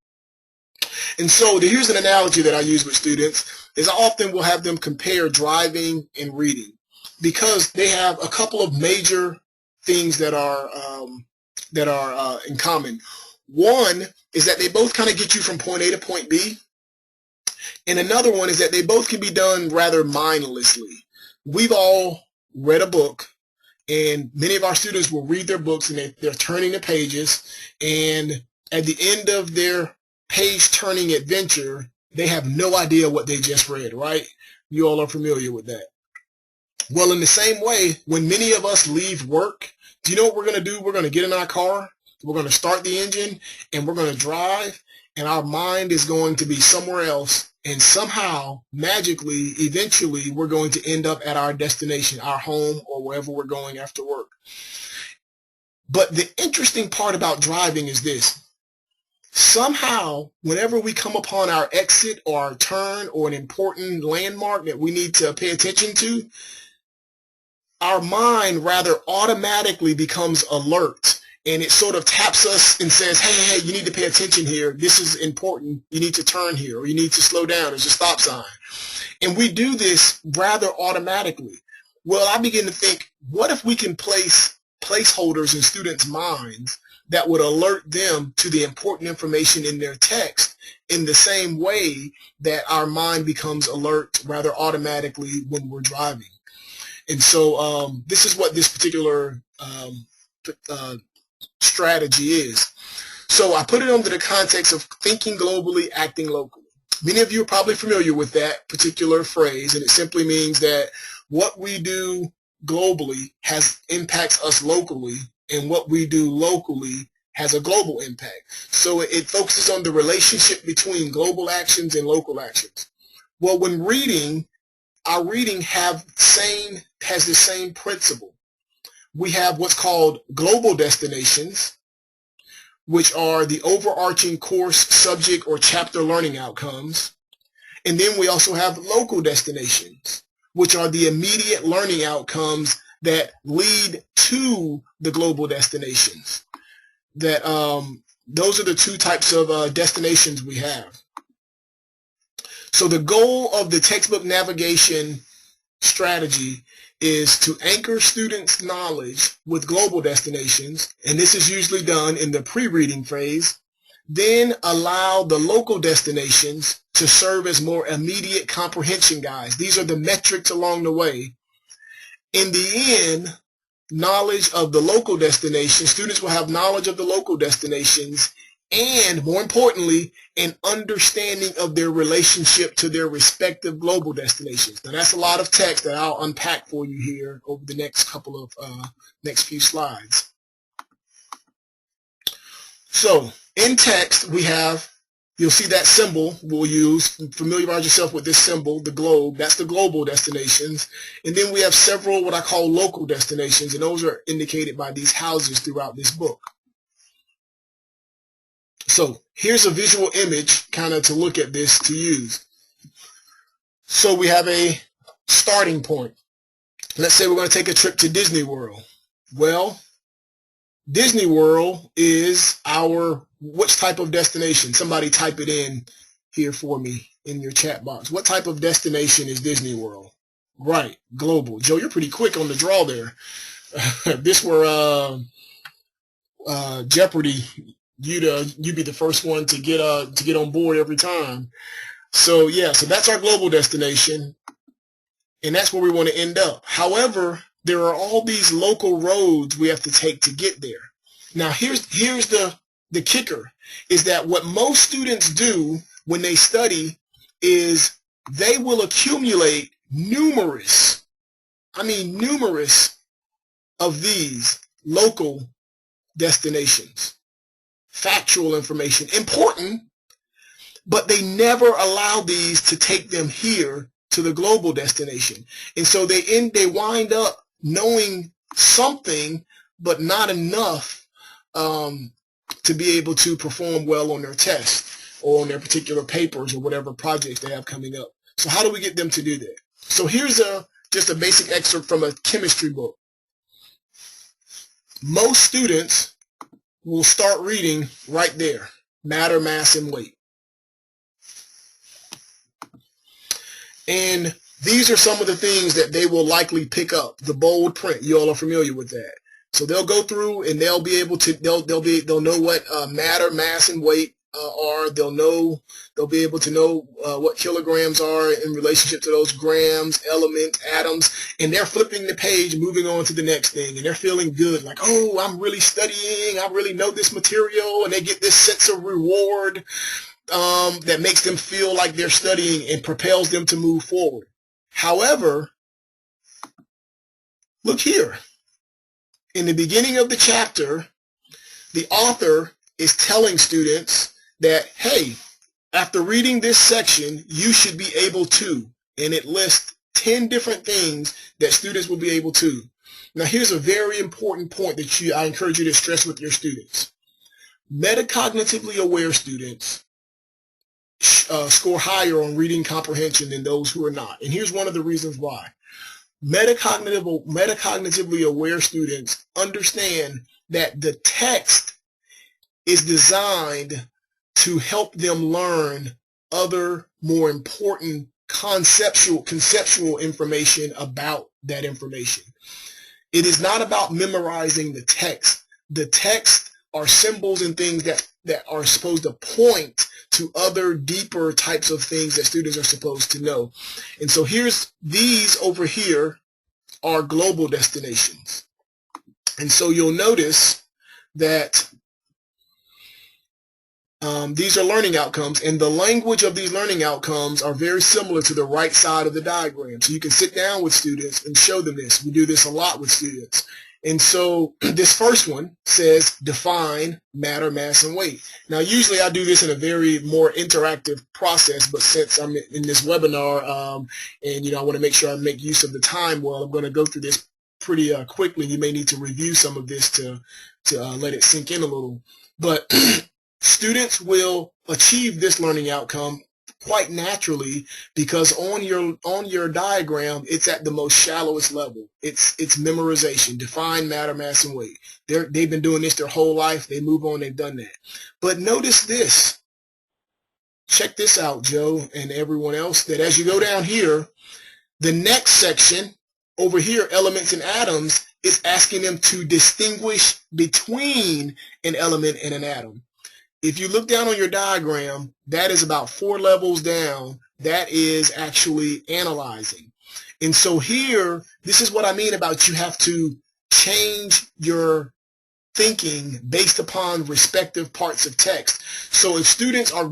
And so here's an analogy that I use with students, is I often will have them compare driving and reading, because they have a couple of major things that are in common. One is that they both kind of get you from point A to point B. And another one is that they both can be done rather mindlessly. We've all read a book, and many of our students will read their books, and they're turning the pages, and at the end of their page-turning adventure, they have no idea what they just read, right? You all are familiar with that. Well, in the same way, when many of us leave work, do you know what we're going to do? We're going to get in our car, we're going to start the engine, and we're going to drive, and our mind is going to be somewhere else. And somehow, magically, eventually, we're going to end up at our destination, our home, or wherever we're going after work. But the interesting part about driving is this. Somehow, whenever we come upon our exit or our turn or an important landmark that we need to pay attention to, our mind rather automatically becomes alert. And it sort of taps us and says, hey, you need to pay attention here. This is important. You need to turn here, or you need to slow down. There's a stop sign. And we do this rather automatically. Well, I begin to think, what if we can place placeholders in students' minds that would alert them to the important information in their text in the same way that our mind becomes alert rather automatically when we're driving? And so this is what this particular strategy is. So I put it under the context of thinking globally, acting locally. Many of you are probably familiar with that particular phrase, and it simply means that what we do globally impacts us locally, and what we do locally has a global impact. So it focuses on the relationship between global actions and local actions. Well, when reading, our reading has the same principle. We have what's called global destinations, which are the overarching course, subject, or chapter learning outcomes. And then we also have local destinations, which are the immediate learning outcomes that lead to the global destinations that Those are the two types of destinations we have. So the goal of the textbook navigation strategy is to anchor students' knowledge with global destinations, and this is usually done in the pre-reading phase, then allow the local destinations to serve as more immediate comprehension guides. These are the metrics along the way. In the end, knowledge of the local destination, students will have knowledge of the local destinations and, more importantly, an understanding of their relationship to their respective global destinations. Now, that's a lot of text that I'll unpack for you here over the next couple of next few slides. So, in text, we have, you'll see that symbol we'll use. Familiarize yourself with this symbol, the globe. That's the global destinations. And then we have several what I call local destinations, and those are indicated by these houses throughout this book. So here's a visual image kind of to look at this to use. So we have a starting point. Let's say we're going to take a trip to Disney World. Well, Disney World is our, which type of destination? Somebody type it in here for me in your chat box. What type of destination is Disney World? Right, global. Joe, you're pretty quick on the draw there. If this were Jeopardy, you'd be the first one to get on board every time. So yeah, so that's our global destination, and that's where we want to end up. However, there are all these local roads we have to take to get there. Now here's the kicker, is that what most students do when they study is they will accumulate numerous of these local destinations. Factual information, important, but they never allow these to take them here to the global destination. And so they wind up knowing something, but not enough to be able to perform well on their test or on their particular papers or whatever projects they have coming up. So how do we get them to do that? So here's just a basic excerpt from a chemistry book. Most students will start reading right there, matter, mass, and weight. And these are some of the things that they will likely pick up. The bold print, you all are familiar with that. So they'll go through and they'll be able to, they'll know what matter, mass, and weight are. They'll be able to know what kilograms are in relationship to those grams, elements, atoms, and they're flipping the page, moving on to the next thing, and they're feeling good, like, oh, I'm really studying, I really know this material, and they get this sense of reward that makes them feel like they're studying and propels them to move forward. However, look here. In the beginning of the chapter, the author is telling students that, hey, after reading this section, you should be able to, and it lists 10 different things that students will be able to. Now, here's a very important point that I encourage you to stress with your students. Metacognitively aware students score higher on reading comprehension than those who are not. And here's one of the reasons why. Metacognitively aware students understand that the text is designed to help them learn other more important conceptual information about that information. It is not about memorizing the text. The text are symbols and things that are supposed to point to other deeper types of things that students are supposed to know. And so these over here are global destinations. And so you'll notice that these are learning outcomes, and the language of these learning outcomes are very similar to the right side of the diagram. So you can sit down with students and show them this. We do this a lot with students. And so this first one says define matter, mass, and weight. Now, usually I do this in a very more interactive process, but since I'm in this webinar and I want to make sure I make use of the time well, I'm going to go through this pretty quickly. You may need to review some of this to let it sink in a little. But students will achieve this learning outcome quite naturally, because on your diagram, it's at the most shallowest level. It's memorization, define matter, mass, and weight. They've been doing this their whole life. They move on, they've done that. But notice this. Check this out, Joe and everyone else, that as you go down here, the next section over here, elements and atoms, is asking them to distinguish between an element and an atom. If you look down on your diagram, that is about 4 levels down. That is actually analyzing. And so here, this is what I mean about you have to change your thinking based upon respective parts of text. So if students are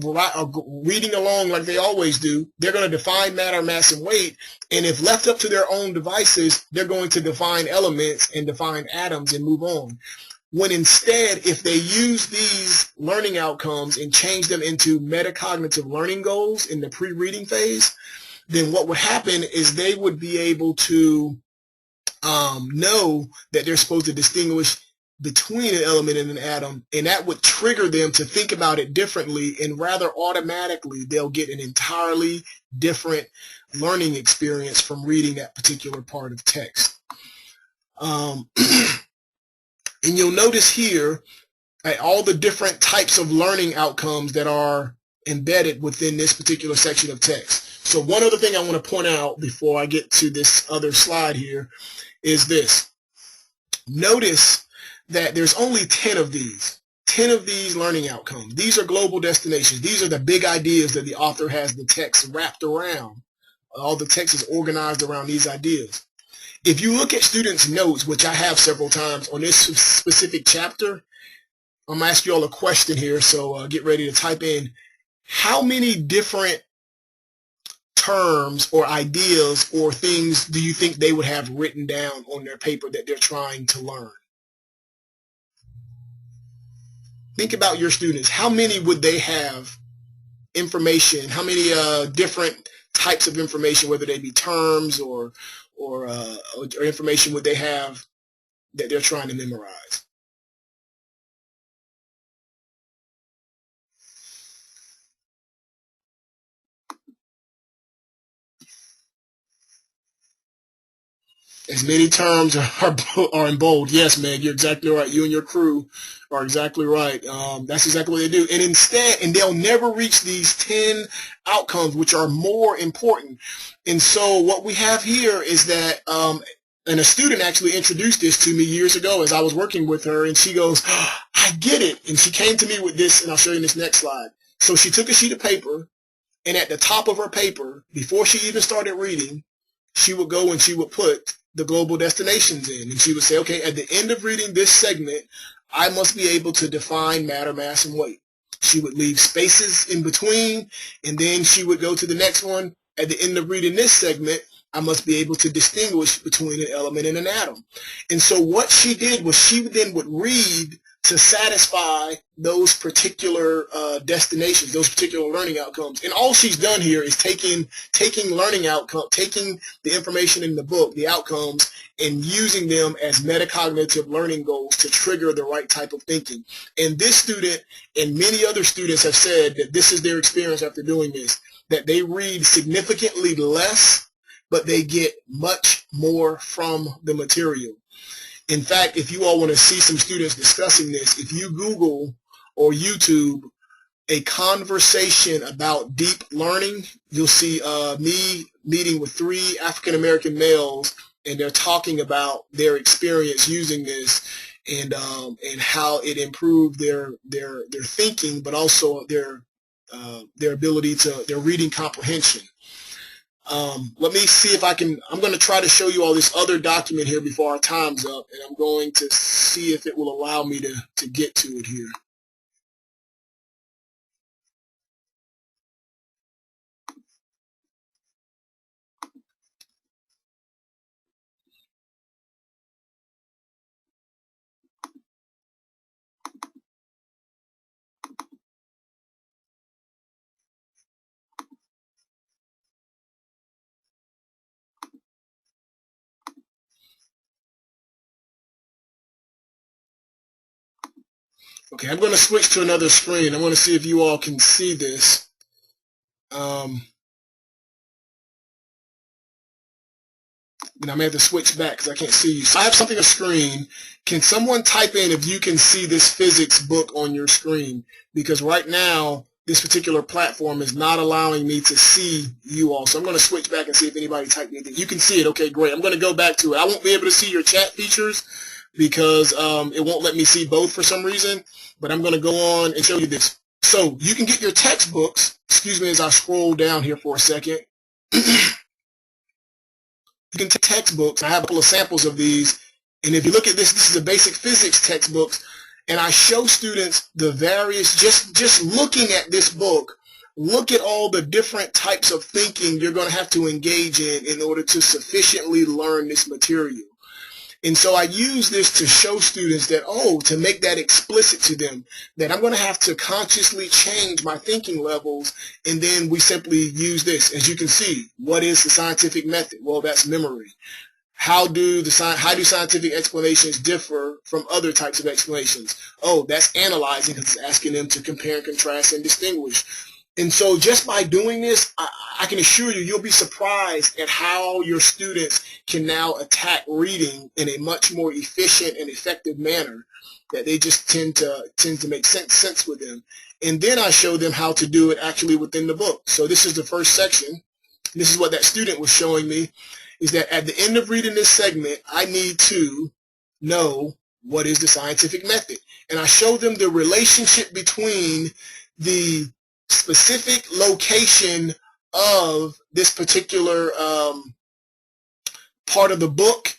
reading along like they always do, they're going to define matter, mass, and weight. And if left up to their own devices, they're going to define elements and define atoms and move on. When instead, if they use these learning outcomes and change them into metacognitive learning goals in the pre-reading phase, then what would happen is they would be able to know that they're supposed to distinguish between an element and an atom, and that would trigger them to think about it differently, and rather automatically they'll get an entirely different learning experience from reading that particular part of text. And you'll notice here all the different types of learning outcomes that are embedded within this particular section of text. So one other thing I want to point out before I get to this other slide here is this. Notice that there's only 10 of these. 10 of these learning outcomes. These are global destinations. These are the big ideas that the author has the text wrapped around. All the text is organized around these ideas. If you look at students' notes, which I have several times on this specific chapter, I'm going to ask you all a question here, so get ready to type in. How many different terms or ideas or things do you think they would have written down on their paper that they're trying to learn? Think about your students. How many would they have information? How many different types of information, whether they be terms or information, would they have that they're trying to memorize? As many terms are in bold. Yes, Meg, you're exactly right. You and your crew are exactly right. That's exactly what they do. And they'll never reach these 10 outcomes, which are more important. And so what we have here is that, and a student actually introduced this to me years ago as I was working with her, and she goes, oh, I get it. And she came to me with this, and I'll show you in this next slide. So she took a sheet of paper, and at the top of her paper, before she even started reading, she would go and she would put the global destinations in, and she would say, okay, at the end of reading this segment, I must be able to define matter, mass, and weight. She would leave spaces in between, and then she would go to the next one. At the end of reading this segment, I must be able to distinguish between an element and an atom. And so what she did was she then would read to satisfy those particular destinations, those particular learning outcomes. And all she's done here is taking learning outcome, taking the information in the book, the outcomes, and using them as metacognitive learning goals to trigger the right type of thinking. And this student and many other students have said that this is their experience after doing this, that they read significantly less, but they get much more from the material. In fact, if you all want to see some students discussing this, if you Google or YouTube a conversation about deep learning, you'll see me meeting with 3 African-American males, and they're talking about their experience using this and how it improved their thinking, but also their ability to their reading comprehension. Let me see if I'm going to try to show you all this other document here before our time's up, and I'm going to see if it will allow me to get to it here. Okay, I'm going to switch to another screen. I want to see if you all can see this. And I may have to switch back because I can't see you. So I have something on the screen. Can someone type in if you can see this physics book on your screen? Because right now, this particular platform is not allowing me to see you all. So I'm going to switch back and see if anybody typed anything. You can see it. Okay, great. I'm going to go back to it. I won't be able to see your chat features because it won't let me see both for some reason. But I'm going to go on and show you this. So you can get your textbooks. Excuse me as I scroll down here for a second. You can take textbooks. I have a couple of samples of these. And if you look at this, this is a basic physics textbooks. And I show students the various, just looking at this book, look at all the different types of thinking you're going to have to engage in order to sufficiently learn this material. And so I use this to show students that, to make that explicit to them, that I'm going to have to consciously change my thinking levels, and then we simply use this. As you can see, what is the scientific method? Well, that's memory. How do scientific explanations differ from other types of explanations? That's analyzing. It's asking them to compare and contrast and distinguish. And so just by doing this, I can assure you, you'll be surprised at how your students can now attack reading in a much more efficient and effective manner, that they just tend to make sense with them. And then I show them how to do it actually within the book. So this is the first section. This is what that student was showing me, is that at the end of reading this segment, I need to know what is the scientific method. And I show them the relationship between the specific location of this particular part of the book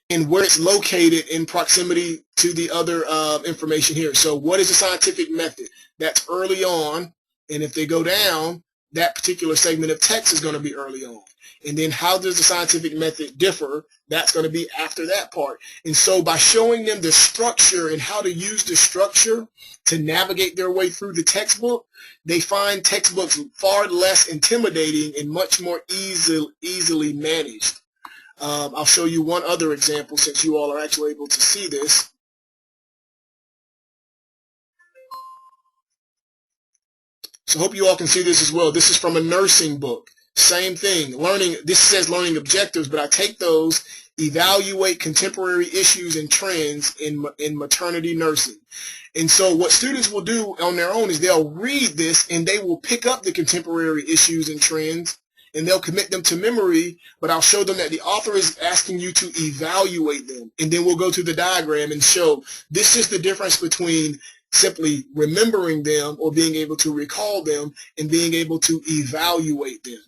and where it's located in proximity to the other information here. So what is the scientific method? That's early on, and if they go down, that particular segment of text is going to be early on. And then how does the scientific method differ? That's going to be after that part. And so by showing them the structure and how to use the structure to navigate their way through the textbook, they find textbooks far less intimidating and much more easily managed. I'll show you one other example since you all are actually able to see this. So I hope you all can see this as well. This is from a nursing book. Same thing. Learning. This says learning objectives, but I take those, evaluate contemporary issues and trends in maternity nursing. And so what students will do on their own is they'll read this and they will pick up the contemporary issues and trends and they'll commit them to memory, but I'll show them that the author is asking you to evaluate them. And then we'll go to the diagram and show this is the difference between simply remembering them or being able to recall them and being able to evaluate them.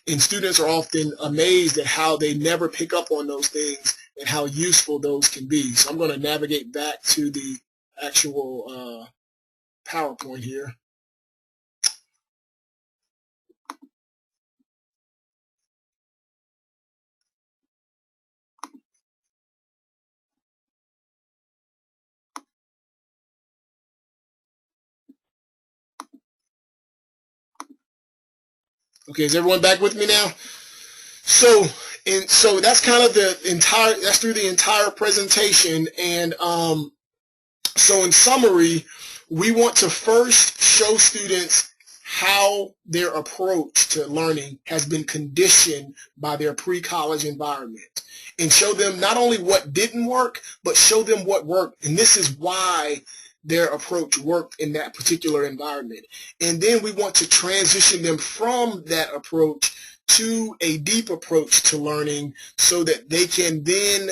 And students are often amazed at how they never pick up on those things and how useful those can be. So I'm going to navigate back to the actual PowerPoint here. Okay, is everyone back with me now? So that's kind of that's through the entire presentation. And so in summary, we want to first show students how their approach to learning has been conditioned by their pre-college environment, and show them not only what didn't work, but show them what worked. And this is why their approach worked in that particular environment. And then we want to transition them from that approach to a deep approach to learning so that they can then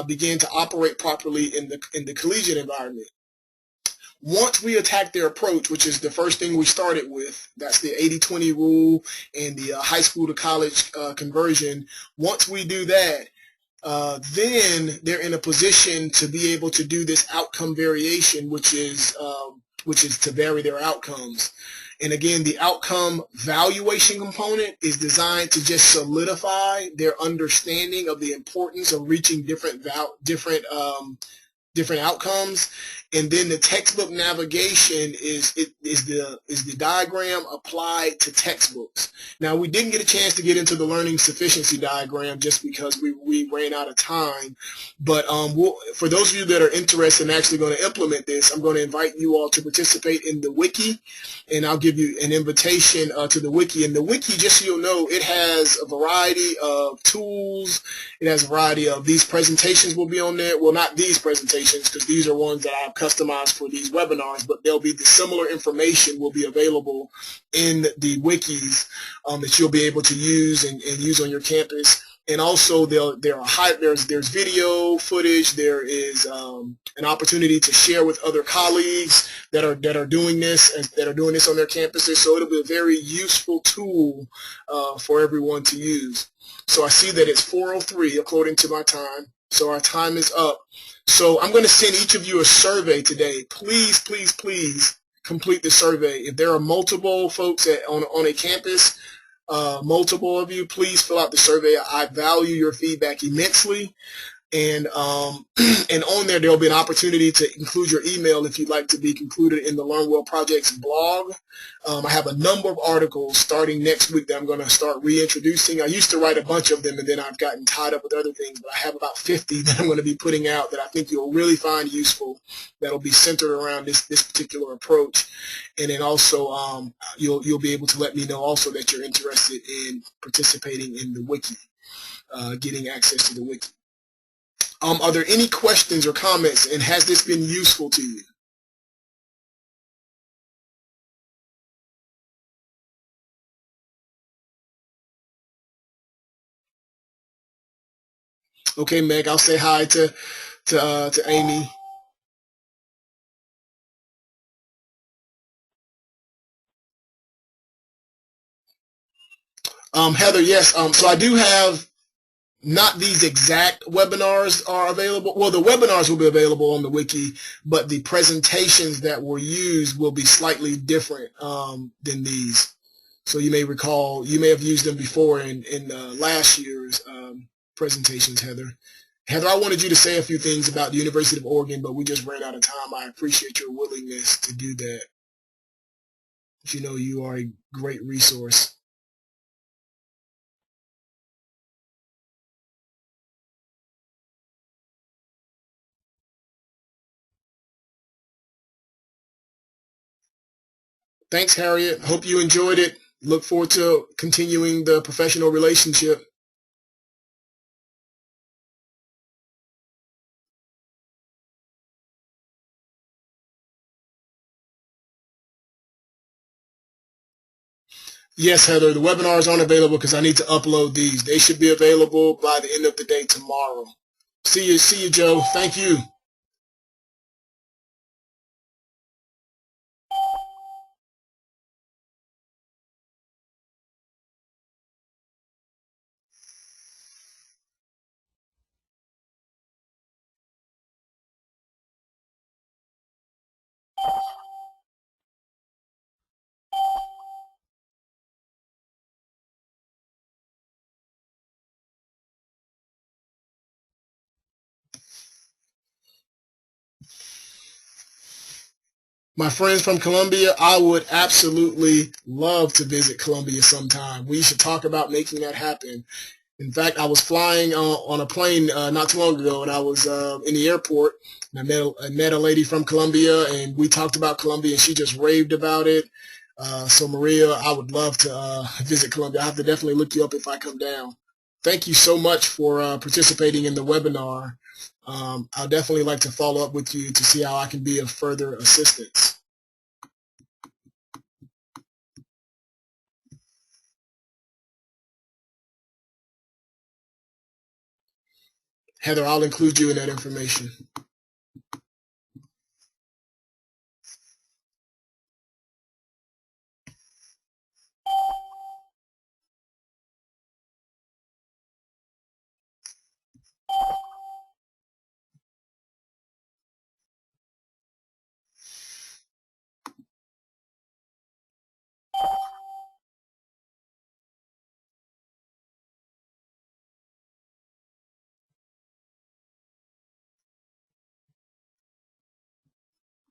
begin to operate properly in the collegiate environment. Once we attack their approach, which is the first thing we started with, that's the 80-20 rule and the high school to college conversion. Once we do that, then they're in a position to be able to do this outcome variation, which is to vary their outcomes. And again, the outcome valuation component is designed to just solidify their understanding of the importance of reaching different different outcomes. And then the textbook navigation is the diagram applied to textbooks. Now, we didn't get a chance to get into the learning sufficiency diagram just because we ran out of time. But for those of you that are interested in actually going to implement this, I'm going to invite you all to participate in the wiki, and I'll give you an invitation to the wiki. And the wiki, just so you'll know, it has a variety of tools. It has a variety of, these presentations will be on there. Well, not these presentations, because these are ones that I have customized for these webinars, but there'll be the similar information will be available in the wikis that you'll be able to use and use on your campus. And also there's video footage. There is an opportunity to share with other colleagues that are doing this on their campuses. So it'll be a very useful tool for everyone to use. So I see that it's 4:03 according to my time. So our time is up. So I'm going to send each of you a survey today. Please, please, please complete the survey. If there are multiple folks on a campus, multiple of you, please fill out the survey. I value your feedback immensely. And and on there'll be an opportunity to include your email if you'd like to be included in the Learn Well Project's blog. I have a number of articles starting next week that I'm going to start reintroducing. I used to write a bunch of them, and then I've gotten tied up with other things, but I have about 50 that I'm going to be putting out that I think you'll really find useful, that'll be centered around this particular approach. And then also you'll be able to let me know also that you're interested in participating in the wiki, getting access to the wiki. Are there any questions or comments, and has this been useful to you? Okay, Meg, I'll say hi to Amy. Heather, yes. So I do have, not these exact webinars are available. Well, the webinars will be available on the wiki, but the presentations that were used will be slightly different than these. So you may recall, you may have used them before in last year's presentations, Heather. Heather, I wanted you to say a few things about the University of Oregon, but we just ran out of time. I appreciate your willingness to do that. You know, you are a great resource. Thanks, Harriet. Hope you enjoyed it. Look forward to continuing the professional relationship. Yes, Heather, the webinars aren't available because I need to upload these. They should be available by the end of the day tomorrow. See you, Joe. Thank you. My friends from Colombia, I would absolutely love to visit Colombia sometime. We should talk about making that happen. In fact, I was flying on a plane not too long ago, and I was in the airport, and I met a lady from Colombia, and we talked about Colombia, and she just raved about it. So Maria, I would love to visit Colombia. I have to definitely look you up if I come down. Thank you so much for participating in the webinar. I'll definitely like to follow up with you to see how I can be of further assistance. Heather, I'll include you in that information.